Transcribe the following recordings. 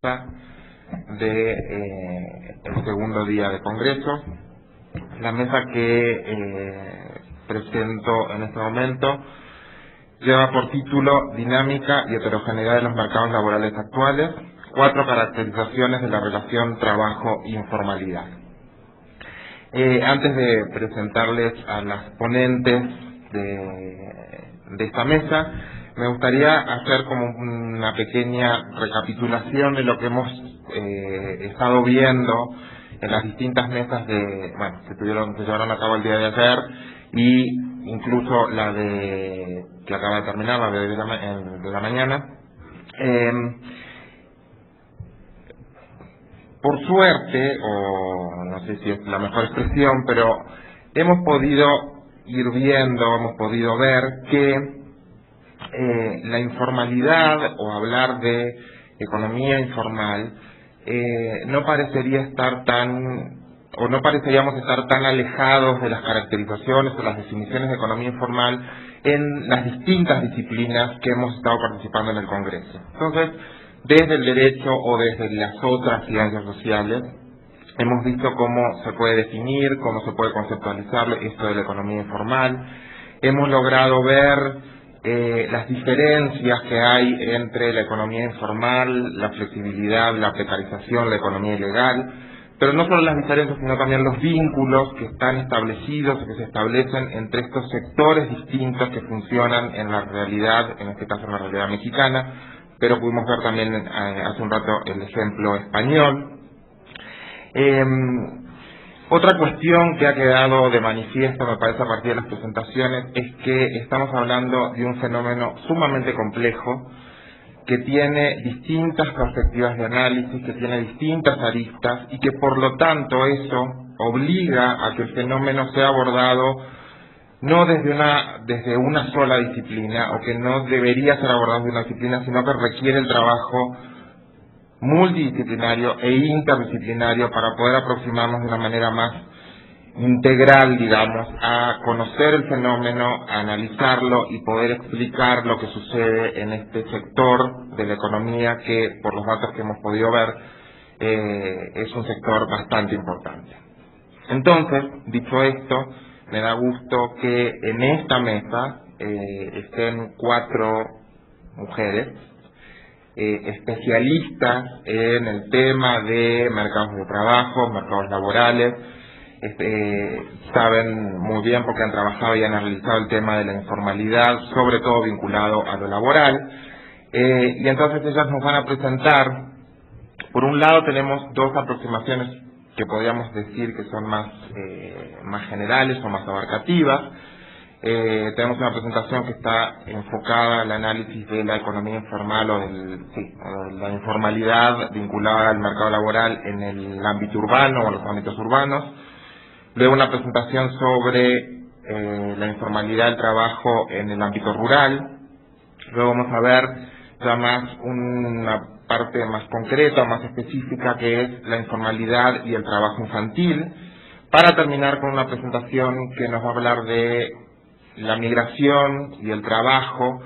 mesa de el segundo día de Congreso. La mesa que presento en este momento lleva por título Dinámica y heterogeneidad de los mercados laborales actuales, 4 caracterizaciones de la relación trabajo-informalidad. Antes de presentarles a las ponentes de esta mesa, me gustaría hacer como una pequeña recapitulación de lo que hemos estado viendo en las distintas mesas que se llevaron a cabo el día de ayer, y incluso la que acaba de terminar, la de la mañana. Por suerte, o no sé si es la mejor expresión, pero hemos podido ir viendo, hemos podido ver que la informalidad, o hablar de economía informal, no pareceríamos estar tan alejados de las caracterizaciones o las definiciones de economía informal en las distintas disciplinas que hemos estado participando en el Congreso. Entonces, desde el derecho o desde las otras ciencias sociales, hemos visto cómo se puede definir, cómo se puede conceptualizar esto de la economía informal. Hemos logrado ver las diferencias que hay entre la economía informal, la flexibilidad, la precarización, la economía ilegal, pero no solo las diferencias, sino también los vínculos que están establecidos o que se establecen entre estos sectores distintos que funcionan en la realidad, en este caso en la realidad mexicana, pero pudimos ver también hace un rato el ejemplo español. Otra cuestión que ha quedado de manifiesto, me parece, a partir de las presentaciones, es que estamos hablando de un fenómeno sumamente complejo, que tiene distintas perspectivas de análisis, que tiene distintas aristas, y que por lo tanto eso obliga a que el fenómeno sea abordado no desde una sola disciplina, o que no debería ser abordado desde una disciplina, sino que requiere el trabajo multidisciplinario e interdisciplinario para poder aproximarnos de una manera más integral, digamos, a conocer el fenómeno, a analizarlo y poder explicar lo que sucede en este sector de la economía que, por los datos que hemos podido ver, es un sector bastante importante. Entonces, dicho esto, me da gusto que en esta mesa estén 4 mujeres especialistas en el tema de mercados de trabajo, mercados laborales. Saben muy bien porque han trabajado y han analizado el tema de la informalidad, sobre todo vinculado a lo laboral, y entonces ellas nos van a presentar. Por un lado tenemos 2 aproximaciones que podríamos decir que son más generales o más abarcativas. Tenemos una presentación que está enfocada al análisis de la economía informal o de la informalidad vinculada al mercado laboral en el ámbito urbano o en los ámbitos urbanos. Luego una presentación sobre la informalidad del trabajo en el ámbito rural. Luego vamos a ver ya más una parte más concreta, más específica, que es la informalidad y el trabajo infantil, para terminar con una presentación que nos va a hablar de la migración y el trabajo,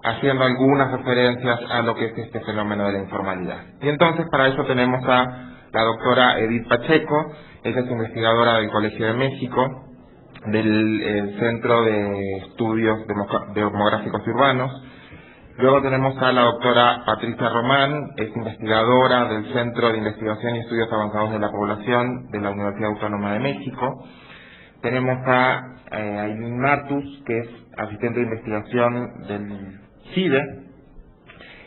haciendo algunas referencias a lo que es este fenómeno de la informalidad. Y entonces para eso tenemos a la doctora Edith Pacheco. Ella es investigadora del Colegio de México, del Centro de Estudios Demográficos y Urbanos. Luego tenemos a la doctora Patricia Román, es investigadora del Centro de Investigación y Estudios Avanzados de la Población de la Universidad Autónoma de México. Tenemos a Aileen Matus, que es asistente de investigación del CIDE,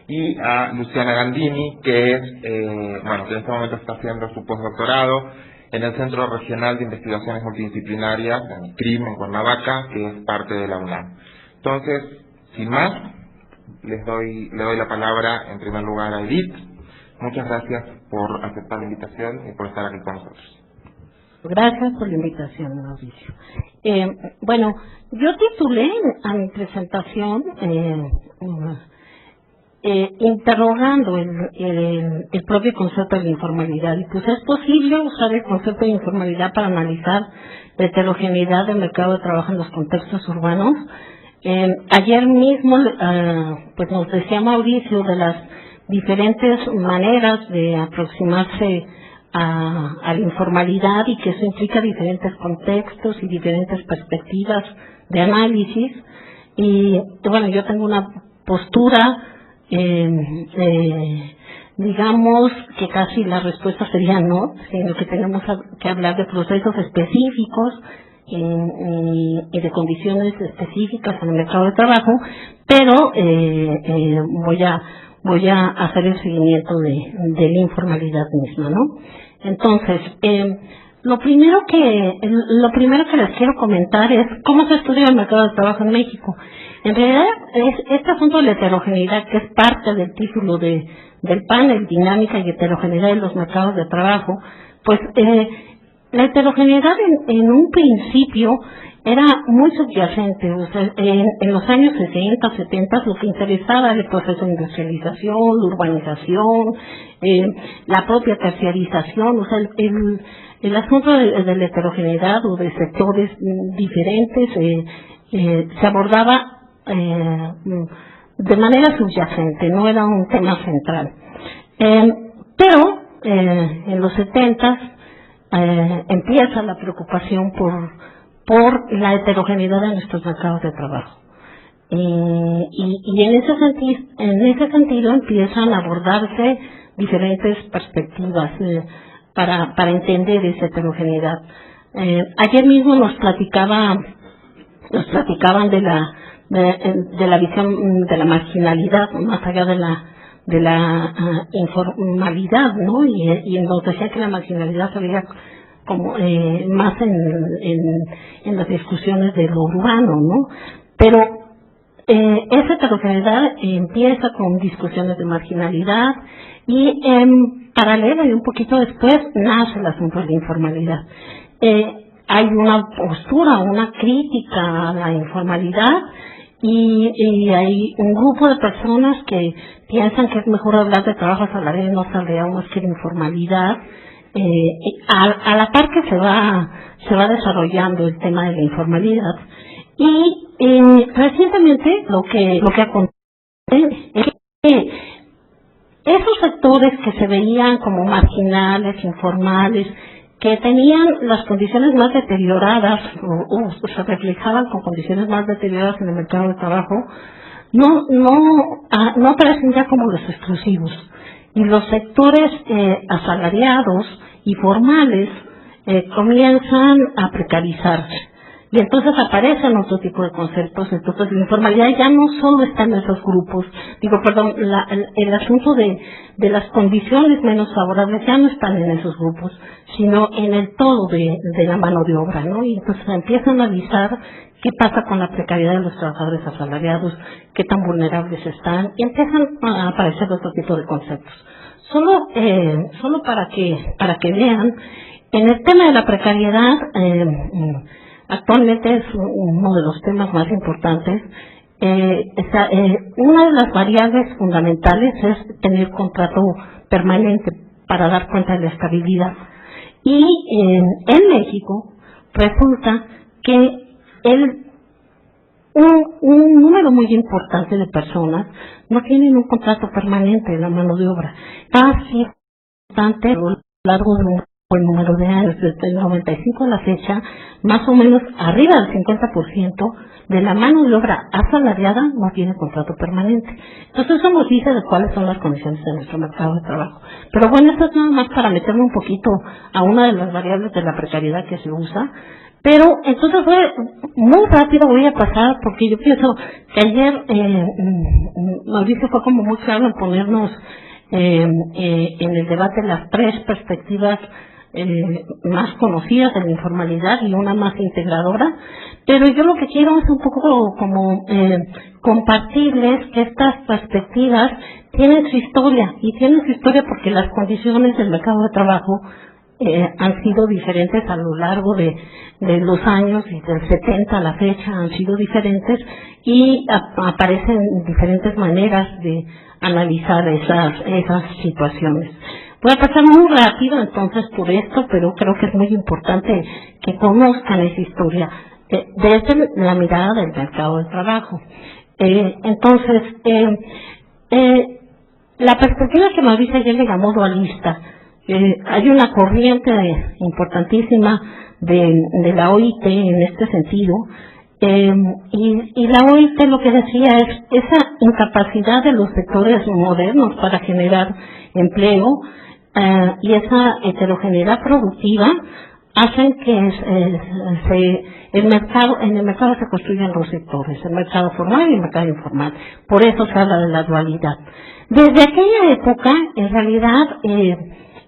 y a Luciana Gandini, que es que en este momento está haciendo su postdoctorado en el Centro Regional de Investigaciones Multidisciplinarias, en CRIM, en Cuernavaca, que es parte de la UNAM. Entonces, sin más, le doy la palabra en primer lugar a Edith. Muchas gracias por aceptar la invitación y por estar aquí con nosotros. Gracias por la invitación, Mauricio. Yo titulé a mi presentación interrogando el propio concepto de la informalidad. Y pues es posible usar el concepto de informalidad para analizar la heterogeneidad del mercado de trabajo en los contextos urbanos. Ayer mismo pues nos decía Mauricio de las diferentes maneras de aproximarse a la informalidad y que eso implica diferentes contextos y diferentes perspectivas de análisis. Y bueno, yo tengo una postura, digamos que casi la respuesta sería no, sino que tenemos que hablar de procesos específicos y de condiciones específicas en el mercado de trabajo, pero voy a hacer el seguimiento de la informalidad misma, ¿no? Entonces, lo primero que les quiero comentar es cómo se estudia el mercado de trabajo en México. En realidad, este asunto de la heterogeneidad, que es parte del título del panel, dinámica y heterogeneidad de los mercados de trabajo, pues la heterogeneidad en un principio era muy subyacente. O sea, en los años 60, 70 lo que interesaba era el proceso de industrialización, la urbanización, la propia terciarización, o sea, el asunto de la heterogeneidad o de sectores diferentes se abordaba de manera subyacente, no era un tema central. Pero en los 70 empieza la preocupación por la heterogeneidad de nuestros mercados de trabajo. Y en ese sentido empiezan a abordarse diferentes perspectivas para entender esa heterogeneidad. Ayer mismo nos platicaban de la visión de la marginalidad, más allá de la informalidad, ¿no? Y nos decía que la marginalidad se veía como más en las discusiones de lo urbano, ¿no? Pero esa heterogeneidad empieza con discusiones de marginalidad y en paralelo y un poquito después nace el asunto de la informalidad. Hay una postura, una crítica a la informalidad y hay un grupo de personas que piensan que es mejor hablar de trabajo asalariado y no asalariado más que de informalidad. A la par que se va desarrollando el tema de la informalidad y recientemente lo que acontece es que esos sectores que se veían como marginales, informales, que tenían las condiciones más deterioradas o se reflejaban con condiciones más deterioradas en el mercado de trabajo, no aparecen ya como los exclusivos. Y los sectores asalariados y formales comienzan a precarizarse. Y entonces aparecen otro tipo de conceptos. Entonces la informalidad ya no solo está en esos grupos, el asunto de las condiciones menos favorables ya no están en esos grupos, sino en el todo de la mano de obra, ¿no? Y entonces se empieza a analizar qué pasa con la precariedad de los trabajadores asalariados, qué tan vulnerables están, y empiezan a aparecer otro tipo de conceptos. Solo para que vean, en el tema de la precariedad, actualmente es uno de los temas más importantes. Una de las variables fundamentales es tener contrato permanente para dar cuenta de la estabilidad. Y en México resulta que un número muy importante de personas no tienen un contrato permanente de la mano de obra. Casi bastante a lo largo de un buen número de años, desde el 95 a la fecha, más o menos arriba del 50% de la mano de obra asalariada no tiene contrato permanente. Entonces eso nos dice de cuáles son las condiciones de nuestro mercado de trabajo. Pero bueno, esto es nada más para meterme un poquito a una de las variables de la precariedad que se usa. Pero entonces muy rápido voy a pasar, porque yo pienso que ayer Mauricio fue como muy claro en ponernos en el debate las tres perspectivas más conocidas de la informalidad y una más integradora, pero yo lo que quiero es un poco como compartirles que estas perspectivas tienen su historia, y tienen su historia porque las condiciones del mercado de trabajo han sido diferentes a lo largo de los años, y del 70 a la fecha han sido diferentes, y aparecen diferentes maneras de analizar esas situaciones. Voy a pasar muy rápido entonces por esto, pero creo que es muy importante que conozcan esa historia desde la mirada del mercado de trabajo. Entonces, La perspectiva que Mauricio ayer le llamó dualista. Hay una corriente importantísima de la OIT en este sentido, y la OIT lo que decía es esa incapacidad de los sectores modernos para generar empleo y esa heterogeneidad productiva hacen que en el mercado se construyan dos sectores, el mercado formal y el mercado informal. Por eso se habla de la dualidad. Desde aquella época, en realidad,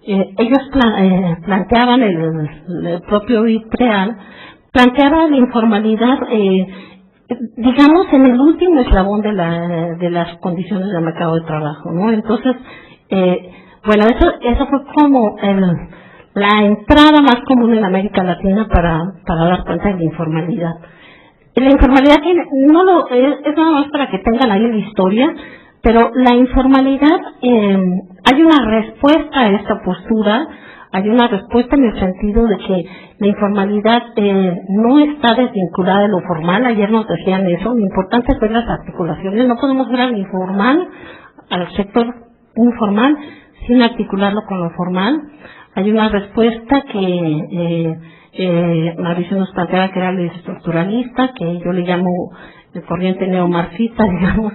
ellos planteaban, el propio IPREAL, planteaba la informalidad, digamos, en el último eslabón de las condiciones del mercado de trabajo, ¿no? Entonces, bueno, eso fue como la entrada más común en América Latina para dar cuenta de la informalidad. La informalidad es nada más para que tengan ahí la historia, pero la informalidad, hay una respuesta a esta postura, hay una respuesta en el sentido de que la informalidad no está desvinculada de lo formal. Ayer nos decían eso, lo importante es ver las articulaciones, no podemos ver al informal, al sector informal, sin articularlo con lo formal. Hay una respuesta que Mauricio nos planteaba que era el estructuralista, que yo le llamo de corriente neomarxista, digamos,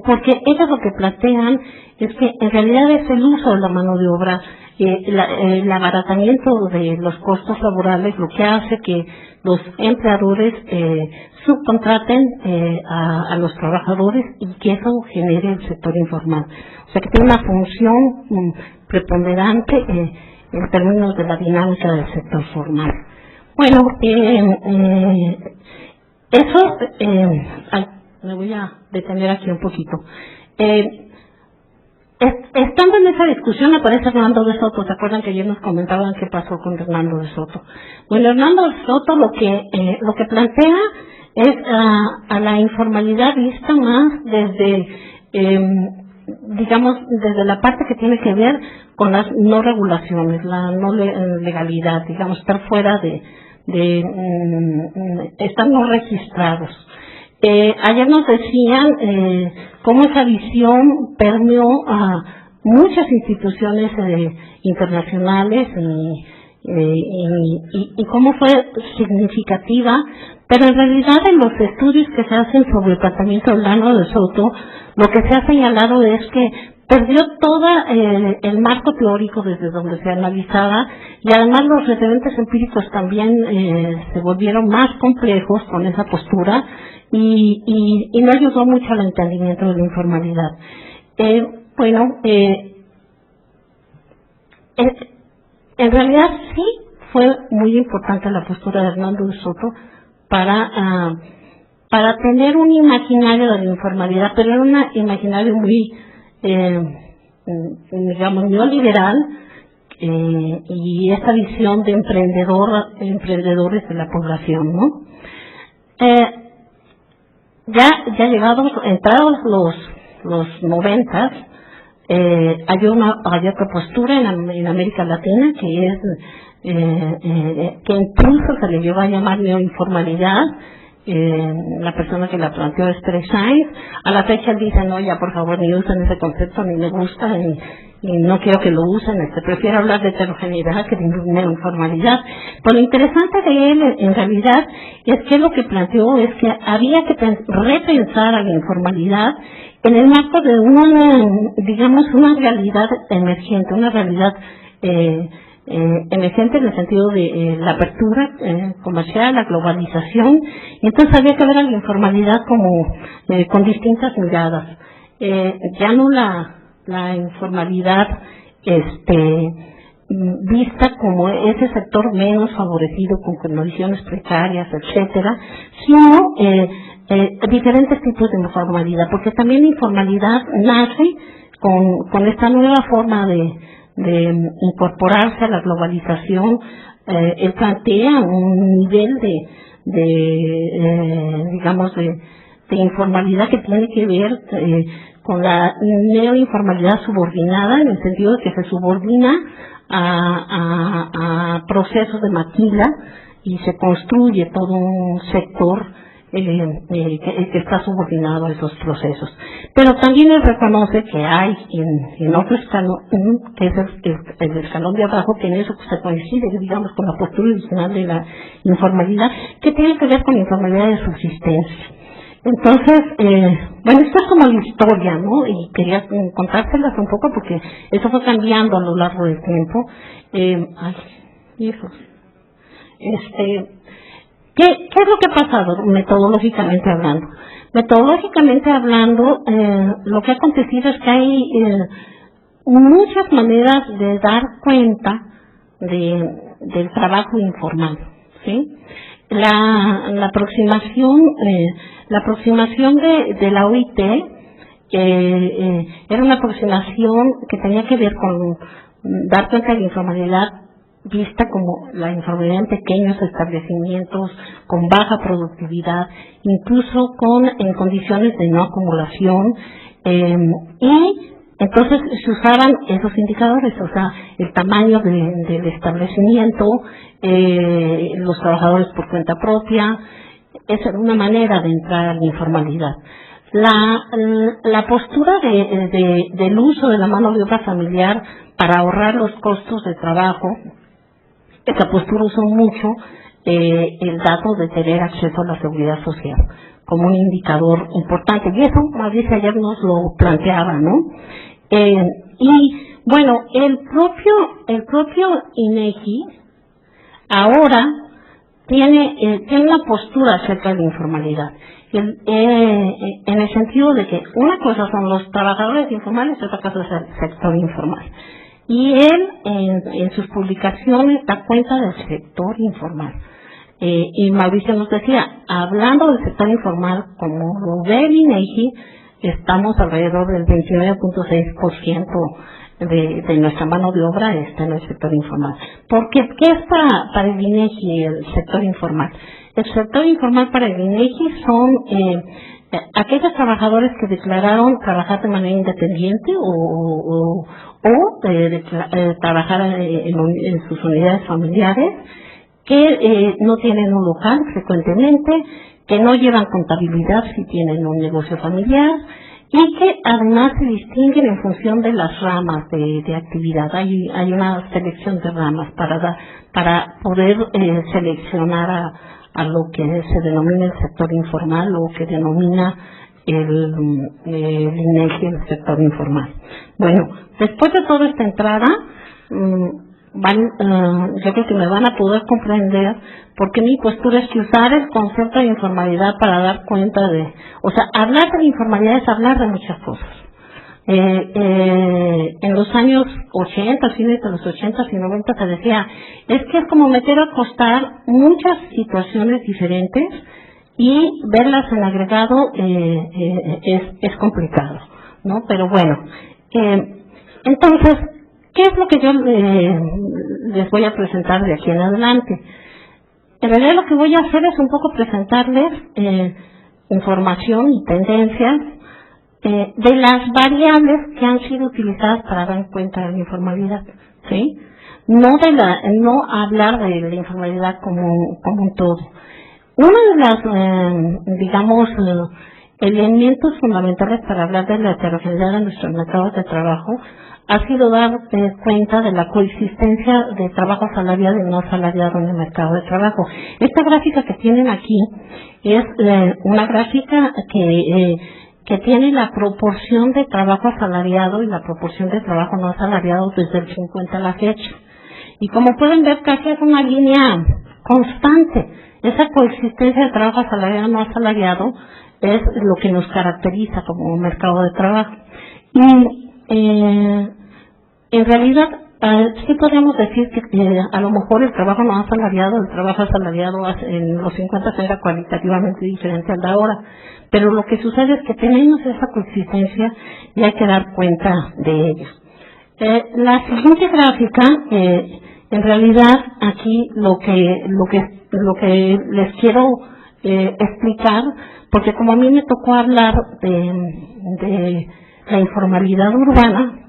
porque ellos lo que plantean es que en realidad es el uso de la mano de obra, el abaratamiento de los costos laborales, lo que hace que los empleadores subcontraten a los trabajadores y que eso genere el sector informal. O sea que tiene una función preponderante en términos de la dinámica del sector formal. Bueno, me voy a detener aquí un poquito. Estando en esa discusión aparece Hernando de Soto. ¿Se acuerdan que ayer nos comentaban qué pasó con Hernando de Soto? Bueno, Hernando de Soto lo que plantea es a la informalidad vista más desde, digamos, desde la parte que tiene que ver con las no regulaciones, la no legalidad, digamos, estar fuera estar no registrados. Ayer nos decían cómo esa visión permeó a muchas instituciones internacionales y cómo fue significativa, pero en realidad en los estudios que se hacen sobre el tratamiento de Hernando de Soto, lo que se ha señalado es que perdió todo el marco teórico desde donde se analizaba, y además los referentes empíricos también se volvieron más complejos con esa postura y no ayudó mucho al entendimiento de la informalidad. En realidad sí fue muy importante la postura de Hernando de Soto para tener un imaginario de la informalidad, pero era un imaginario muy digamos neoliberal, y esta visión de emprendedores de la población, ¿no? Ya entrados los 90, hay otra postura en América Latina que es que incluso se le lleva a llamar neoinformalidad. La persona que la planteó es Terry Sainz. A la fecha él dice, no, ya por favor ni usen ese concepto, ni me gusta, y no quiero que lo usen, prefiero hablar de heterogeneidad que de neoinformalidad. Pero lo interesante de él en realidad es que lo que planteó es que había que repensar a la informalidad en el marco de una realidad emergente, una realidad emergente en el sentido de la apertura comercial, la globalización, y entonces había que ver a la informalidad como con distintas miradas, ya no la informalidad vista como ese sector menos favorecido con condiciones precarias, etcétera, sino diferentes tipos de informalidad, porque también la informalidad nace con esta nueva forma de incorporarse a la globalización. Él plantea un nivel de informalidad que tiene que ver con la neoinformalidad subordinada, en el sentido de que se subordina a procesos de maquila y se construye todo un sector que está subordinado a esos procesos. Pero también él reconoce que hay en otro escalón, que es el escalón de abajo, que en eso se coincide, digamos, con la postura original de la informalidad, que tiene que ver con la informalidad de subsistencia. Entonces, bueno, esto es como la historia, ¿no? Y quería contárselas un poco porque eso fue cambiando a lo largo del tiempo. ¿Qué es lo que ha pasado metodológicamente hablando? Metodológicamente hablando, lo que ha acontecido es que hay muchas maneras de dar cuenta del trabajo informal, ¿sí? La aproximación de la OIT era una aproximación que tenía que ver con dar cuenta de la informalidad vista como la informalidad en pequeños establecimientos con baja productividad, incluso en condiciones de no acumulación, y entonces se usaban esos indicadores, o sea, el tamaño del establecimiento, los trabajadores por cuenta propia. Esa era una manera de entrar a la informalidad. La postura del uso de la mano de obra familiar para ahorrar los costos de trabajo, esa postura usó mucho el dato de tener acceso a la seguridad social como un indicador importante, y eso Mauricio ayer nos lo planteaba, ¿no? Y bueno, el propio INEGI ahora tiene una postura acerca de la informalidad, en el sentido de que una cosa son los trabajadores informales y otra cosa es el sector informal. Y él en sus publicaciones da cuenta del sector informal. Y Mauricio nos decía, hablando del sector informal, como lo ve el INEGI, estamos alrededor del 29.6% de nuestra mano de obra está en el sector informal. Porque, ¿qué es para el INEGI el sector informal? El sector informal para el INEGI son aquellos trabajadores que declararon trabajar de manera independiente o trabajar en sus unidades familiares, que no tienen un local frecuentemente, que no llevan contabilidad si tienen un negocio familiar, y que además se distinguen en función de las ramas de actividad. Hay una selección de ramas para poder seleccionar a lo que se denomina el sector informal o que denomina el INEGI el sector informal. Bueno, después de toda esta entrada, yo creo que me van a poder comprender porque mi postura es que usar el concepto de informalidad para dar cuenta o sea, hablar de la informalidad es hablar de muchas cosas. En los años 80, fines de los 80 y 90 se decía, es que es como meter a costar muchas situaciones diferentes y verlas en agregado es complicado, ¿no? Pero bueno, entonces, ¿qué es lo que yo les voy a presentar de aquí en adelante? En realidad lo que voy a hacer es un poco presentarles información y tendencias de las variables que han sido utilizadas para dar cuenta de la informalidad, ¿sí? No hablar de la informalidad como un todo. Uno de las, digamos, elementos fundamentales para hablar de la heterogeneidad de nuestros mercados de trabajo ha sido dar cuenta de la coexistencia de trabajo asalariado y no asalariado en el mercado de trabajo. Esta gráfica que tienen aquí es una gráfica que tiene la proporción de trabajo asalariado y la proporción de trabajo no asalariado desde el 50 a la fecha. Y como pueden ver, casi es una línea constante. Esa coexistencia de trabajo asalariado y no asalariado es lo que nos caracteriza como un mercado de trabajo. Y en realidad, sí podríamos decir que a lo mejor el trabajo no asalariado, el trabajo asalariado en los 50 era cualitativamente diferente al de ahora, pero lo que sucede es que tenemos esa coexistencia y hay que dar cuenta de ella. La siguiente gráfica, en realidad aquí lo que les quiero explicar, porque como a mí me tocó hablar de la informalidad urbana,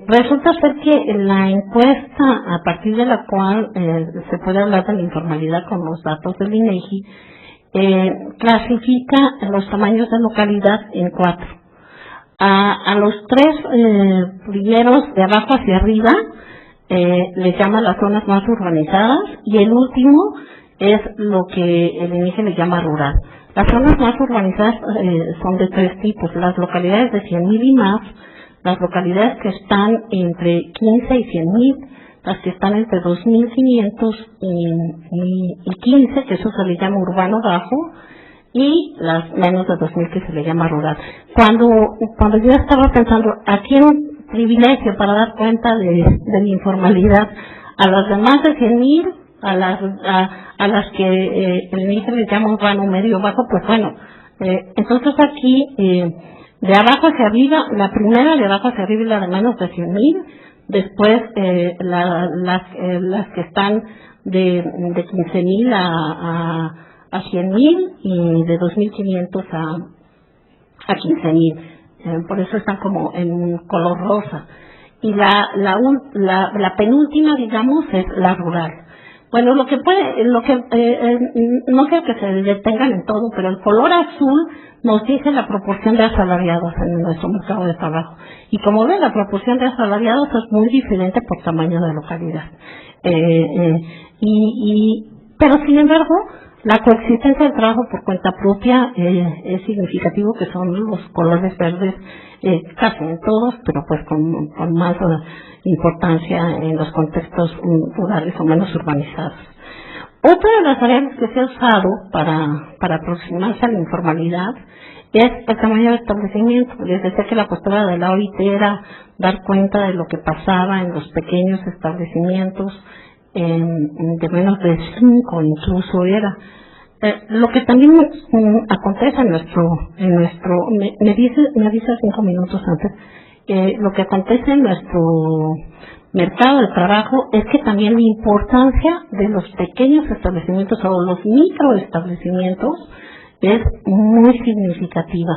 resulta ser que la encuesta a partir de la cual se puede hablar de la informalidad con los datos del INEGI clasifica los tamaños de localidad en 4. A los 3 primeros de abajo hacia arriba les llama las zonas más urbanizadas, y el último es lo que el INEGI le llama rural. Las zonas más urbanizadas son de 3 tipos: las localidades de 100,000 y más, las localidades que están entre 15 y 100,000, las que están entre 2,500 y 15, que eso se le llama urbano bajo, y las menos de 2,000, que se le llama rural. Cuando yo estaba pensando, aquí un privilegio para dar cuenta de la informalidad, a las demás de 100,000, a las que el INEGI le llama urbano medio bajo, pues bueno, entonces aquí de abajo hacia arriba, la primera de abajo hacia arriba es la de menos de 100,000, después las que están de 15,000 a 100,000, y de 2,500 a 15,000. Por eso están como en color rosa. Y la penúltima, digamos, es la rural. Bueno, no creo que se detengan en todo, pero el color azul nos dice la proporción de asalariados en nuestro mercado de trabajo. Y como ven, la proporción de asalariados es muy diferente por tamaño de localidad. Pero sin embargo, la coexistencia del trabajo por cuenta propia es significativo, que son los colores verdes casi en todos, pero pues con más importancia en los contextos rurales o menos urbanizados. Otra de las variables que se ha usado para aproximarse a la informalidad es el tamaño de establecimiento. Les decía que la postura de la OIT era dar cuenta de lo que pasaba en los pequeños establecimientos, de menos de 5 incluso era. Lo que también acontece me dice 5 minutos antes, lo que acontece en nuestro mercado de trabajo es que también la importancia de los pequeños establecimientos o los microestablecimientos es muy significativa.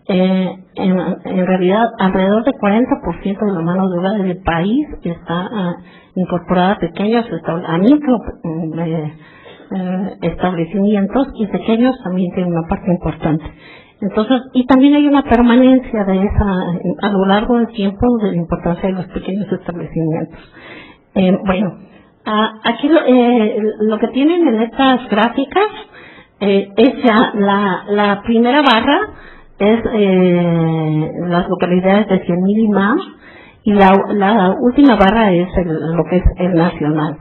En realidad, alrededor del 40% de la mano de obra del país está incorporada a pequeños establecimientos, y pequeños también tienen una parte importante. Entonces, y también hay una permanencia de a lo largo del tiempo, de la importancia de los pequeños establecimientos. Aquí lo que tienen en estas gráficas es ya la primera barra es las localidades de 100,000 y más, y la última barra es lo que es el nacional.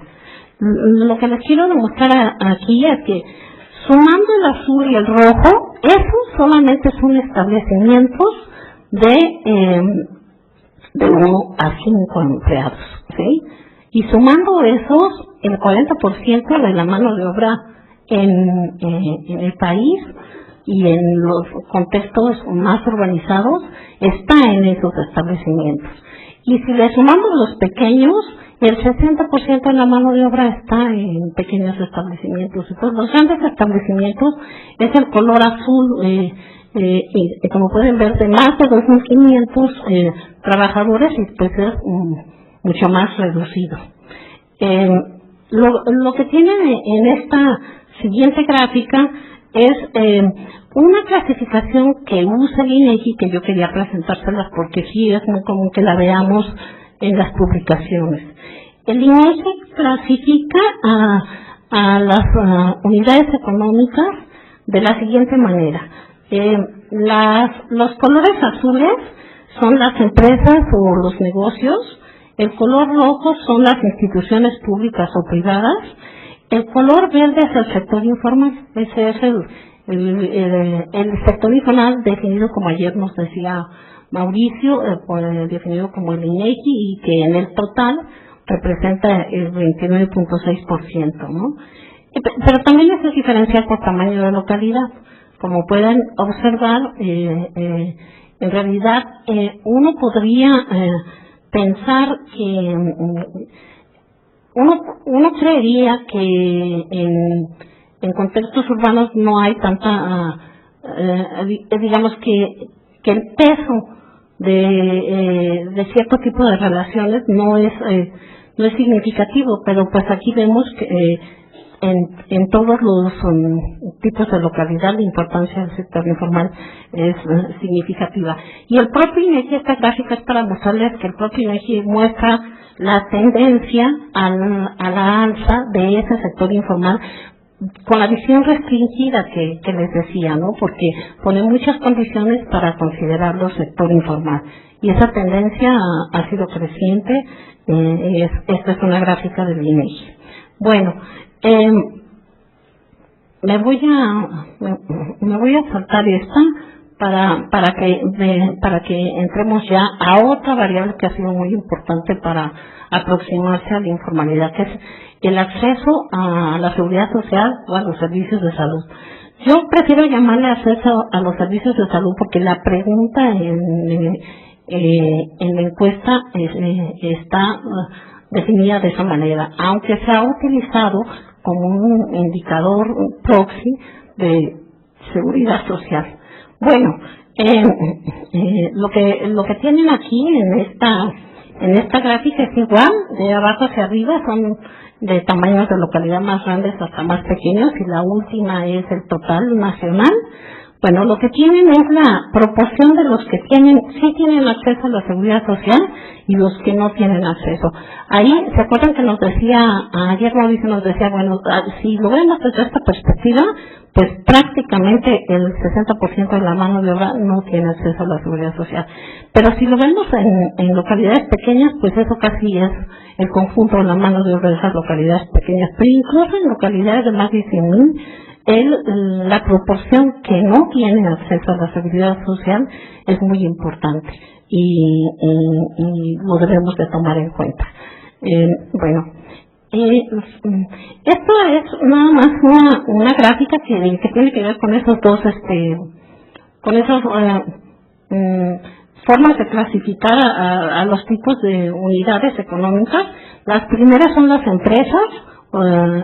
Lo que les quiero demostrar aquí es que, sumando el azul y el rojo, esos solamente son establecimientos de 1 a 5 empleados, ¿sí? Y sumando esos, el 40% de la mano de obra en el país y en los contextos más urbanizados está en esos establecimientos. Y si le sumamos los pequeños, el 60% de la mano de obra está en pequeños establecimientos. Entonces, los grandes establecimientos es el color azul, y como pueden ver, de más de 2,500 trabajadores, y pues es mucho más reducido. Lo que tienen en esta siguiente gráfica es una clasificación que usa el INEGI, que yo quería presentárselas porque sí es muy común que la veamos en las publicaciones. El INEGI clasifica a las unidades económicas de la siguiente manera. Los colores azules son las empresas o los negocios, el color rojo son las instituciones públicas o privadas, el color verde es el sector informal. Ese es el sector informal definido como ayer nos decía Mauricio, definido como el INEGI, y que en el total representa el 29.6%, ¿no? Pero también es diferencial por tamaño de localidad. Como pueden observar, en realidad uno podría pensar que uno creería que en contextos urbanos no hay tanta, digamos que el peso de cierto tipo de relaciones no es significativo, pero pues aquí vemos que en todos los tipos de localidad la importancia del sector informal es significativa. Y el propio INEGI, esta gráfica es para mostrarles que el propio INEGI muestra la tendencia a la alza de ese sector informal, con la visión restringida que les decía, ¿no? Porque pone muchas condiciones para considerarlo sector informal. Y esa tendencia ha sido creciente. Esta es una gráfica del INEGI. Bueno, me voy a saltar esta para que entremos ya a otra variable que ha sido muy importante para aproximarse a la informalidad, que es el acceso a la seguridad social o a los servicios de salud. Yo prefiero llamarle acceso a los servicios de salud porque la pregunta en la encuesta está definida de esa manera, aunque se ha utilizado como un indicador, un proxy de seguridad social. Bueno, lo que tienen aquí en esta gráfica es igual, de abajo hacia arriba son de tamaños de localidad más grandes hasta más pequeños, y la última es el total nacional. Bueno, lo que tienen es la proporción de los que sí tienen acceso a la seguridad social y los que no tienen acceso. Ahí, ¿se acuerdan que nos decía, ayer Mauricio nos decía, bueno, si lo vemos desde esta perspectiva, pues prácticamente el 60% de la mano de obra no tiene acceso a la seguridad social. Pero si lo vemos en localidades pequeñas, pues eso casi es el conjunto de la mano de obra de esas localidades pequeñas. Pero incluso en localidades de más de 100,000, la proporción que no tiene acceso a la seguridad social es muy importante y lo debemos de tomar en cuenta. Bueno, esto es nada más una gráfica que tiene que ver con esos dos, formas de clasificar a los tipos de unidades económicas. Las primeras son las empresas,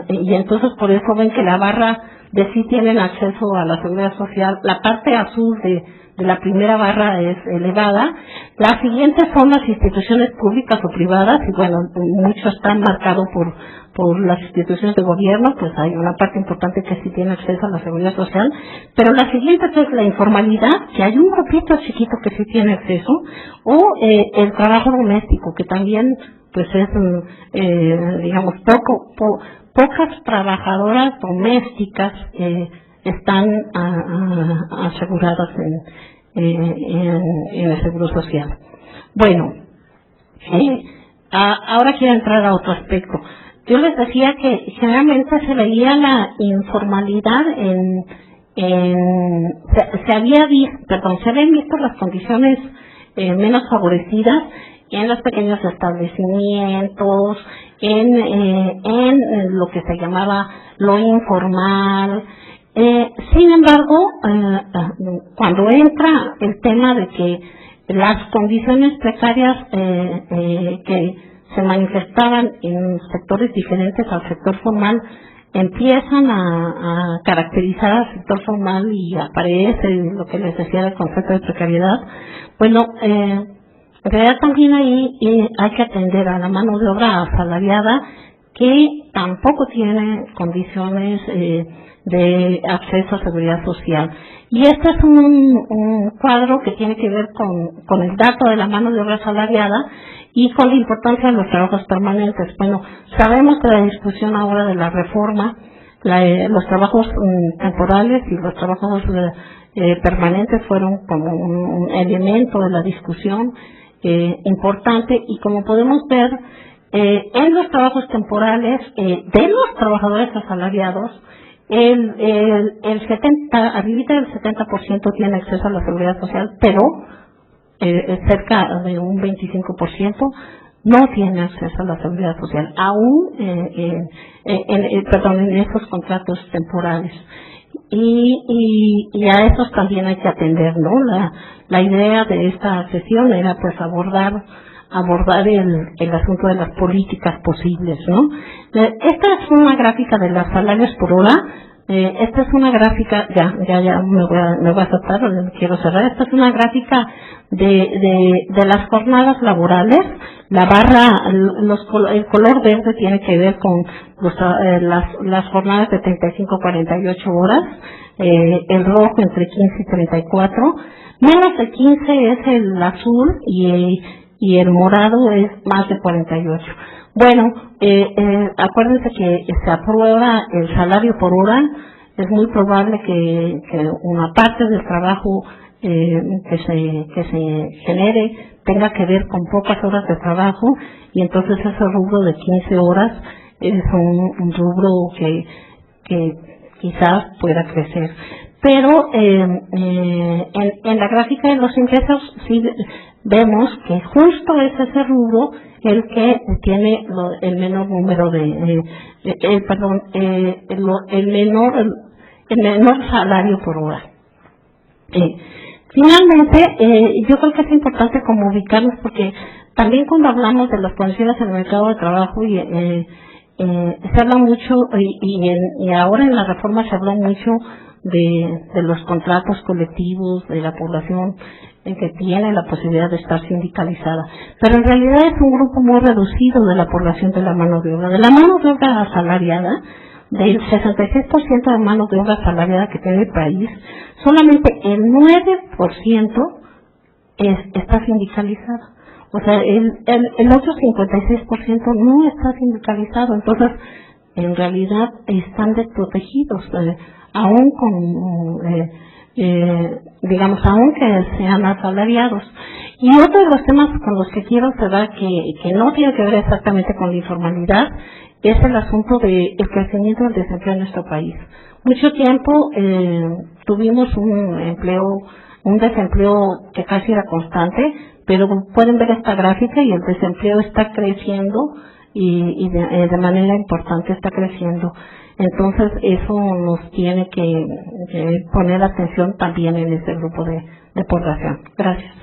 y entonces por eso ven que la barra de sí tienen acceso a la seguridad social, la parte azul de la primera barra es elevada. Las siguientes son las instituciones públicas o privadas, y bueno, mucho está marcado por las instituciones de gobierno, pues hay una parte importante que sí tiene acceso a la seguridad social, pero la siguiente es la informalidad, que hay un grupito chiquito que sí tiene acceso, o el trabajo doméstico, que también pues es, digamos, pocas trabajadoras domésticas están aseguradas en el Seguro Social. Bueno, ahora quiero entrar a otro aspecto. Yo les decía que generalmente se veía la informalidad se habían visto las condiciones menos favorecidas en los pequeños establecimientos, en lo que se llamaba lo informal. Sin embargo, cuando entra el tema de que las condiciones precarias que se manifestaban en sectores diferentes al sector formal empiezan a caracterizar al sector formal y aparece lo que les decía del concepto de precariedad, bueno, en realidad también ahí hay que atender a la mano de obra asalariada que tampoco tiene condiciones de acceso a seguridad social. Y este es un cuadro que tiene que ver con el dato de la mano de obra asalariada y con la importancia de los trabajos permanentes. Bueno, sabemos que la discusión ahora de la reforma, los trabajos temporales y los trabajos permanentes fueron como un elemento de la discusión importante, y como podemos ver, en los trabajos temporales de los trabajadores asalariados, arribita del 70% tiene acceso a la seguridad social, pero cerca de un 25% no tiene acceso a la seguridad social, aún en esos contratos temporales. Y a esos también hay que atender, ¿no? La idea de esta sesión era pues abordar el asunto de las políticas posibles, ¿no? Esta es una gráfica de los salarios por hora. Esta es una gráfica, ya me voy a saltar, quiero cerrar. Esta es una gráfica de las jornadas laborales. La barra, el color verde tiene que ver con las jornadas de 35 a 48 horas, el rojo entre 15 y 34, menos de 15 es el azul y el morado es más de 48. Bueno, acuérdense que se aprueba el salario por hora. Es muy probable que una parte del trabajo que se genere tenga que ver con pocas horas de trabajo, y entonces ese rubro de 15 horas es un rubro que quizás pueda crecer. Pero en la gráfica de los ingresos sí vemos que justo es ese rubro el que tiene el menor número el menor salario por hora. Finalmente, yo creo que es importante como ubicarnos, porque también cuando hablamos de las condiciones en el mercado de trabajo se habla mucho, y ahora en la reforma se habla mucho de los contratos colectivos, de la población que tiene la posibilidad de estar sindicalizada, pero en realidad es un grupo muy reducido de la población de la mano de obra. De la mano de obra asalariada, del 66% de mano de obra asalariada que tiene el país, solamente el 9% está sindicalizada. O sea, el otro 56% no está sindicalizado. Entonces, en realidad están desprotegidos, aún aún que sean asalariados. Y otro de los temas con los que quiero cerrar, que no tiene que ver exactamente con la informalidad, es el asunto del crecimiento del desempleo en nuestro país. Mucho tiempo tuvimos un desempleo que casi era constante, pero pueden ver esta gráfica y el desempleo está creciendo y de manera importante está creciendo. Entonces eso nos tiene que poner atención también en este grupo de población. Gracias.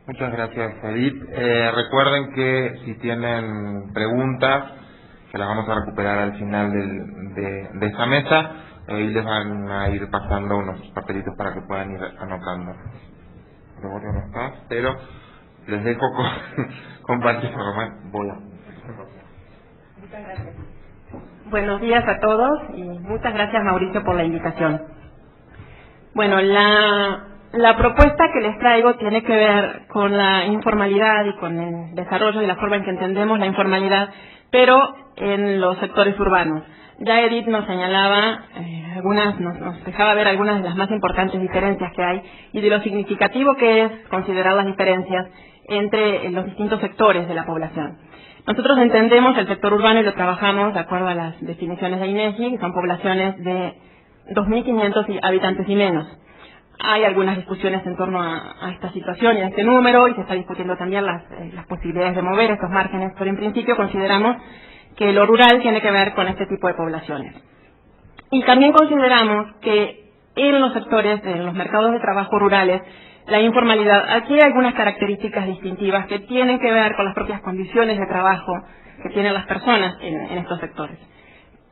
Muchas gracias, Edith. Recuerden que si tienen preguntas, que las vamos a recuperar al final de esta mesa, y les van a ir pasando unos papelitos para que puedan ir anotando. Gregorio no está, pero les dejo compartir. Voy a. Muchas gracias. Buenos días a todos y muchas gracias, Mauricio, por la invitación. Bueno, la propuesta que les traigo tiene que ver con la informalidad y con el desarrollo y la forma en que entendemos la informalidad, pero en los sectores urbanos. Ya Edith nos señalaba nos dejaba ver algunas de las más importantes diferencias que hay y de lo significativo que es considerar las diferencias entre los distintos sectores de la población. Nosotros entendemos el sector urbano y lo trabajamos de acuerdo a las definiciones de INEGI, que son poblaciones de 2.500 habitantes y menos. Hay algunas discusiones en torno a esta situación y a este número, y se está discutiendo también las posibilidades de mover estos márgenes, pero en principio consideramos que lo rural tiene que ver con este tipo de poblaciones. Y también consideramos que en los sectores, en los mercados de trabajo rurales, la informalidad, aquí hay algunas características distintivas que tienen que ver con las propias condiciones de trabajo que tienen las personas en estos sectores.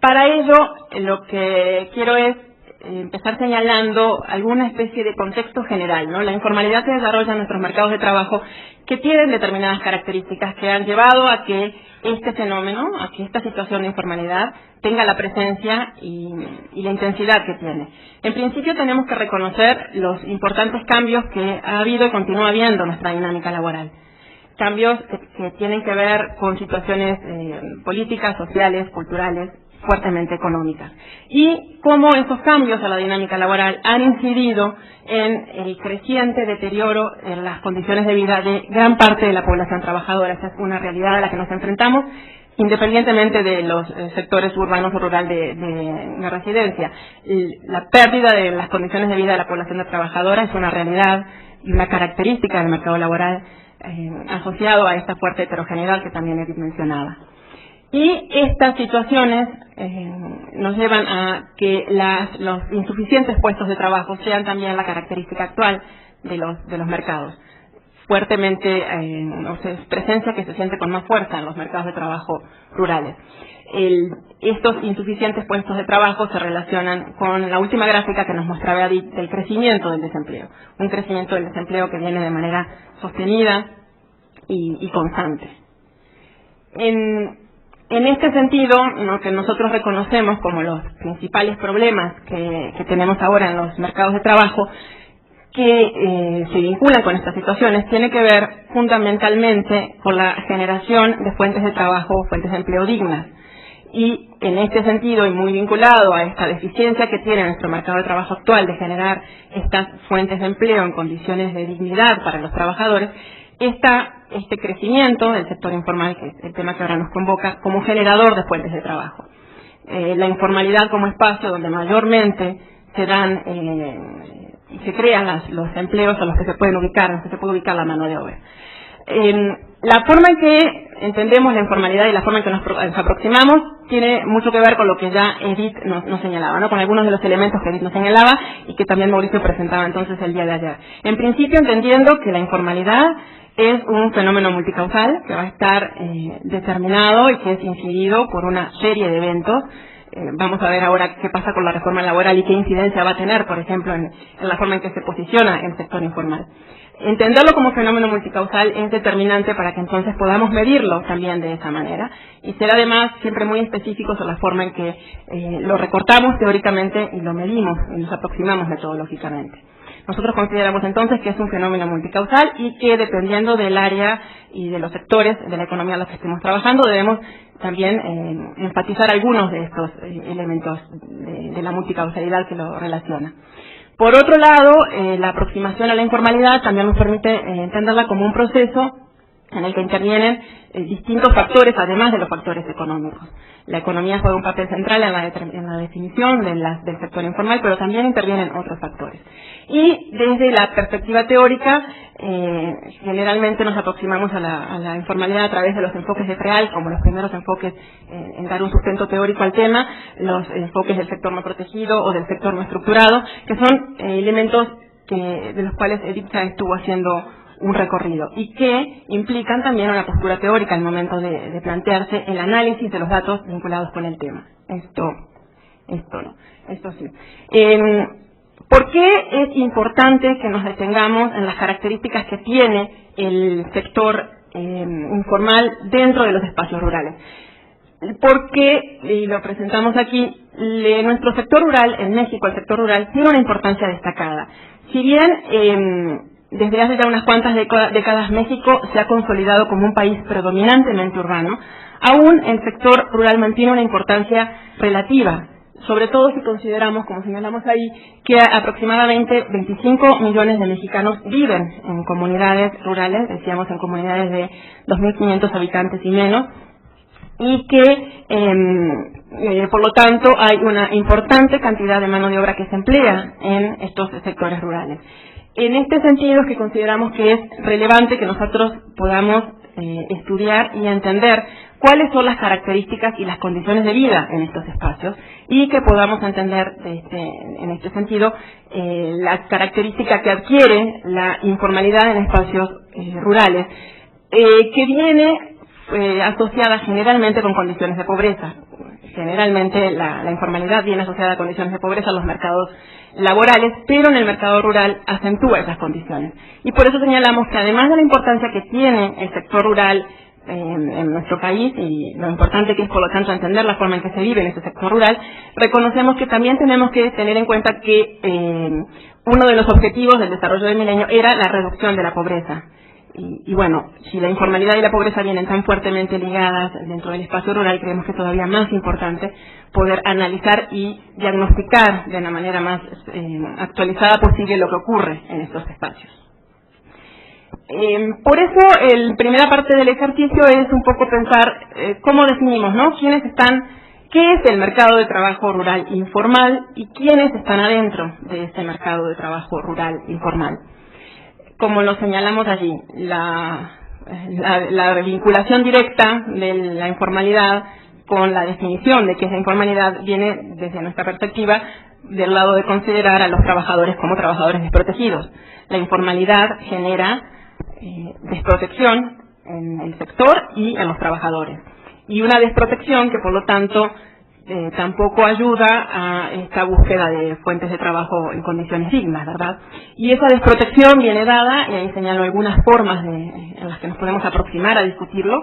Para ello, lo que quiero es empezar señalando alguna especie de contexto general, ¿no? La informalidad se desarrolla en nuestros mercados de trabajo que tienen determinadas características que han llevado a que este fenómeno, a que esta situación de informalidad tenga la presencia y la intensidad que tiene. En principio tenemos que reconocer los importantes cambios que ha habido y continúa habiendo en nuestra dinámica laboral. Cambios que tienen que ver con situaciones políticas, sociales, culturales, fuertemente económicas. Y cómo esos cambios a la dinámica laboral han incidido en el creciente deterioro en las condiciones de vida de gran parte de la población trabajadora. Esa es una realidad a la que nos enfrentamos, independientemente de los sectores urbanos o rural de residencia. La pérdida de las condiciones de vida de la población trabajadora es una realidad y una característica del mercado laboral asociado a esta fuerte heterogeneidad que también Edith mencionaba. Y estas situaciones nos llevan a que los insuficientes puestos de trabajo sean también la característica actual de los mercados. fuertemente, presencia que se siente con más fuerza en los mercados de trabajo rurales. Estos insuficientes puestos de trabajo se relacionan con la última gráfica que nos mostraba Edith del crecimiento del desempleo. Un crecimiento del desempleo que viene de manera sostenida y constante. En este sentido, lo que nosotros reconocemos como los principales problemas que tenemos ahora en los mercados de trabajo que se vinculan con estas situaciones tiene que ver fundamentalmente con la generación de fuentes de trabajo, fuentes de empleo dignas. Y en este sentido, y muy vinculado a esta deficiencia que tiene nuestro mercado de trabajo actual de generar estas fuentes de empleo en condiciones de dignidad para los trabajadores, está este crecimiento del sector informal, que es el tema que ahora nos convoca, como generador de fuentes de trabajo. La informalidad como espacio donde mayormente se dan y se crean los empleos a los que se pueden ubicar, en los que se puede ubicar la mano de obra. La forma en que entendemos la informalidad y la forma en que nos aproximamos tiene mucho que ver con lo que ya Edith nos señalaba, ¿no? Con algunos de los elementos que Edith nos señalaba y que también Mauricio presentaba entonces el día de ayer. En principio, entendiendo que la informalidad es un fenómeno multicausal que va a estar determinado y que es incidido por una serie de eventos. Vamos a ver ahora qué pasa con la reforma laboral y qué incidencia va a tener, por ejemplo, en la forma en que se posiciona el sector informal. Entenderlo como fenómeno multicausal es determinante para que entonces podamos medirlo también de esa manera y ser además siempre muy específicos en la forma en que lo recortamos teóricamente y lo medimos y nos aproximamos metodológicamente. Nosotros consideramos entonces que es un fenómeno multicausal y que dependiendo del área y de los sectores de la economía en los que estemos trabajando debemos también enfatizar algunos de estos elementos de la multicausalidad que lo relaciona. Por otro lado, la aproximación a la informalidad también nos permite entenderla como un proceso en el que intervienen distintos factores, además de los factores económicos. La economía juega un papel central en la definición del sector informal, pero también intervienen otros factores. Y desde la perspectiva teórica, generalmente nos aproximamos a la informalidad a través de los enfoques de FREAL, como los primeros enfoques en dar un sustento teórico al tema, los enfoques del sector no protegido o del sector no estructurado, que son elementos de los cuales Edith ya estuvo haciendo un recorrido y que implican también una postura teórica al momento de plantearse el análisis de los datos vinculados con el tema. Esto sí. ¿Por qué es importante que nos detengamos en las características que tiene el sector informal dentro de los espacios rurales? Porque, y lo presentamos aquí, nuestro sector rural, en México, el sector rural, tiene una importancia destacada. Si bien desde hace ya unas cuantas décadas México se ha consolidado como un país predominantemente urbano, aún el sector rural mantiene una importancia relativa, sobre todo si consideramos, como señalamos ahí, que aproximadamente 25 millones de mexicanos viven en comunidades rurales, decíamos en comunidades de 2.500 habitantes y menos, y que por lo tanto hay una importante cantidad de mano de obra que se emplea en estos sectores rurales. En este sentido es que consideramos que es relevante que nosotros podamos estudiar y entender cuáles son las características y las condiciones de vida en estos espacios y que podamos entender en este sentido la característica que adquiere la informalidad en espacios rurales, que viene asociada generalmente con condiciones de pobreza. Generalmente la informalidad viene asociada a condiciones de pobreza en los mercados laborales, pero en el mercado rural acentúa esas condiciones. Y por eso señalamos que además de la importancia que tiene el sector rural en nuestro país y lo importante que es por lo tanto entender la forma en que se vive en ese sector rural, reconocemos que también tenemos que tener en cuenta que uno de los objetivos del desarrollo del milenio era la reducción de la pobreza. Y bueno, si la informalidad y la pobreza vienen tan fuertemente ligadas dentro del espacio rural, creemos que es todavía más importante poder analizar y diagnosticar de la manera más actualizada posible lo que ocurre en estos espacios. Por eso, la primera parte del ejercicio es un poco pensar cómo definimos, ¿no? ¿Qué es el mercado de trabajo rural informal y quiénes están adentro de este mercado de trabajo rural informal? Como lo señalamos allí, la vinculación directa de la informalidad con la definición de qué es la informalidad viene desde nuestra perspectiva del lado de considerar a los trabajadores como trabajadores desprotegidos. La informalidad genera desprotección en el sector y en los trabajadores. Y una desprotección que, por lo tanto, tampoco ayuda a esta búsqueda de fuentes de trabajo en condiciones dignas, ¿verdad? Y esa desprotección viene dada, y ahí señalo algunas formas en las que nos podemos aproximar a discutirlo,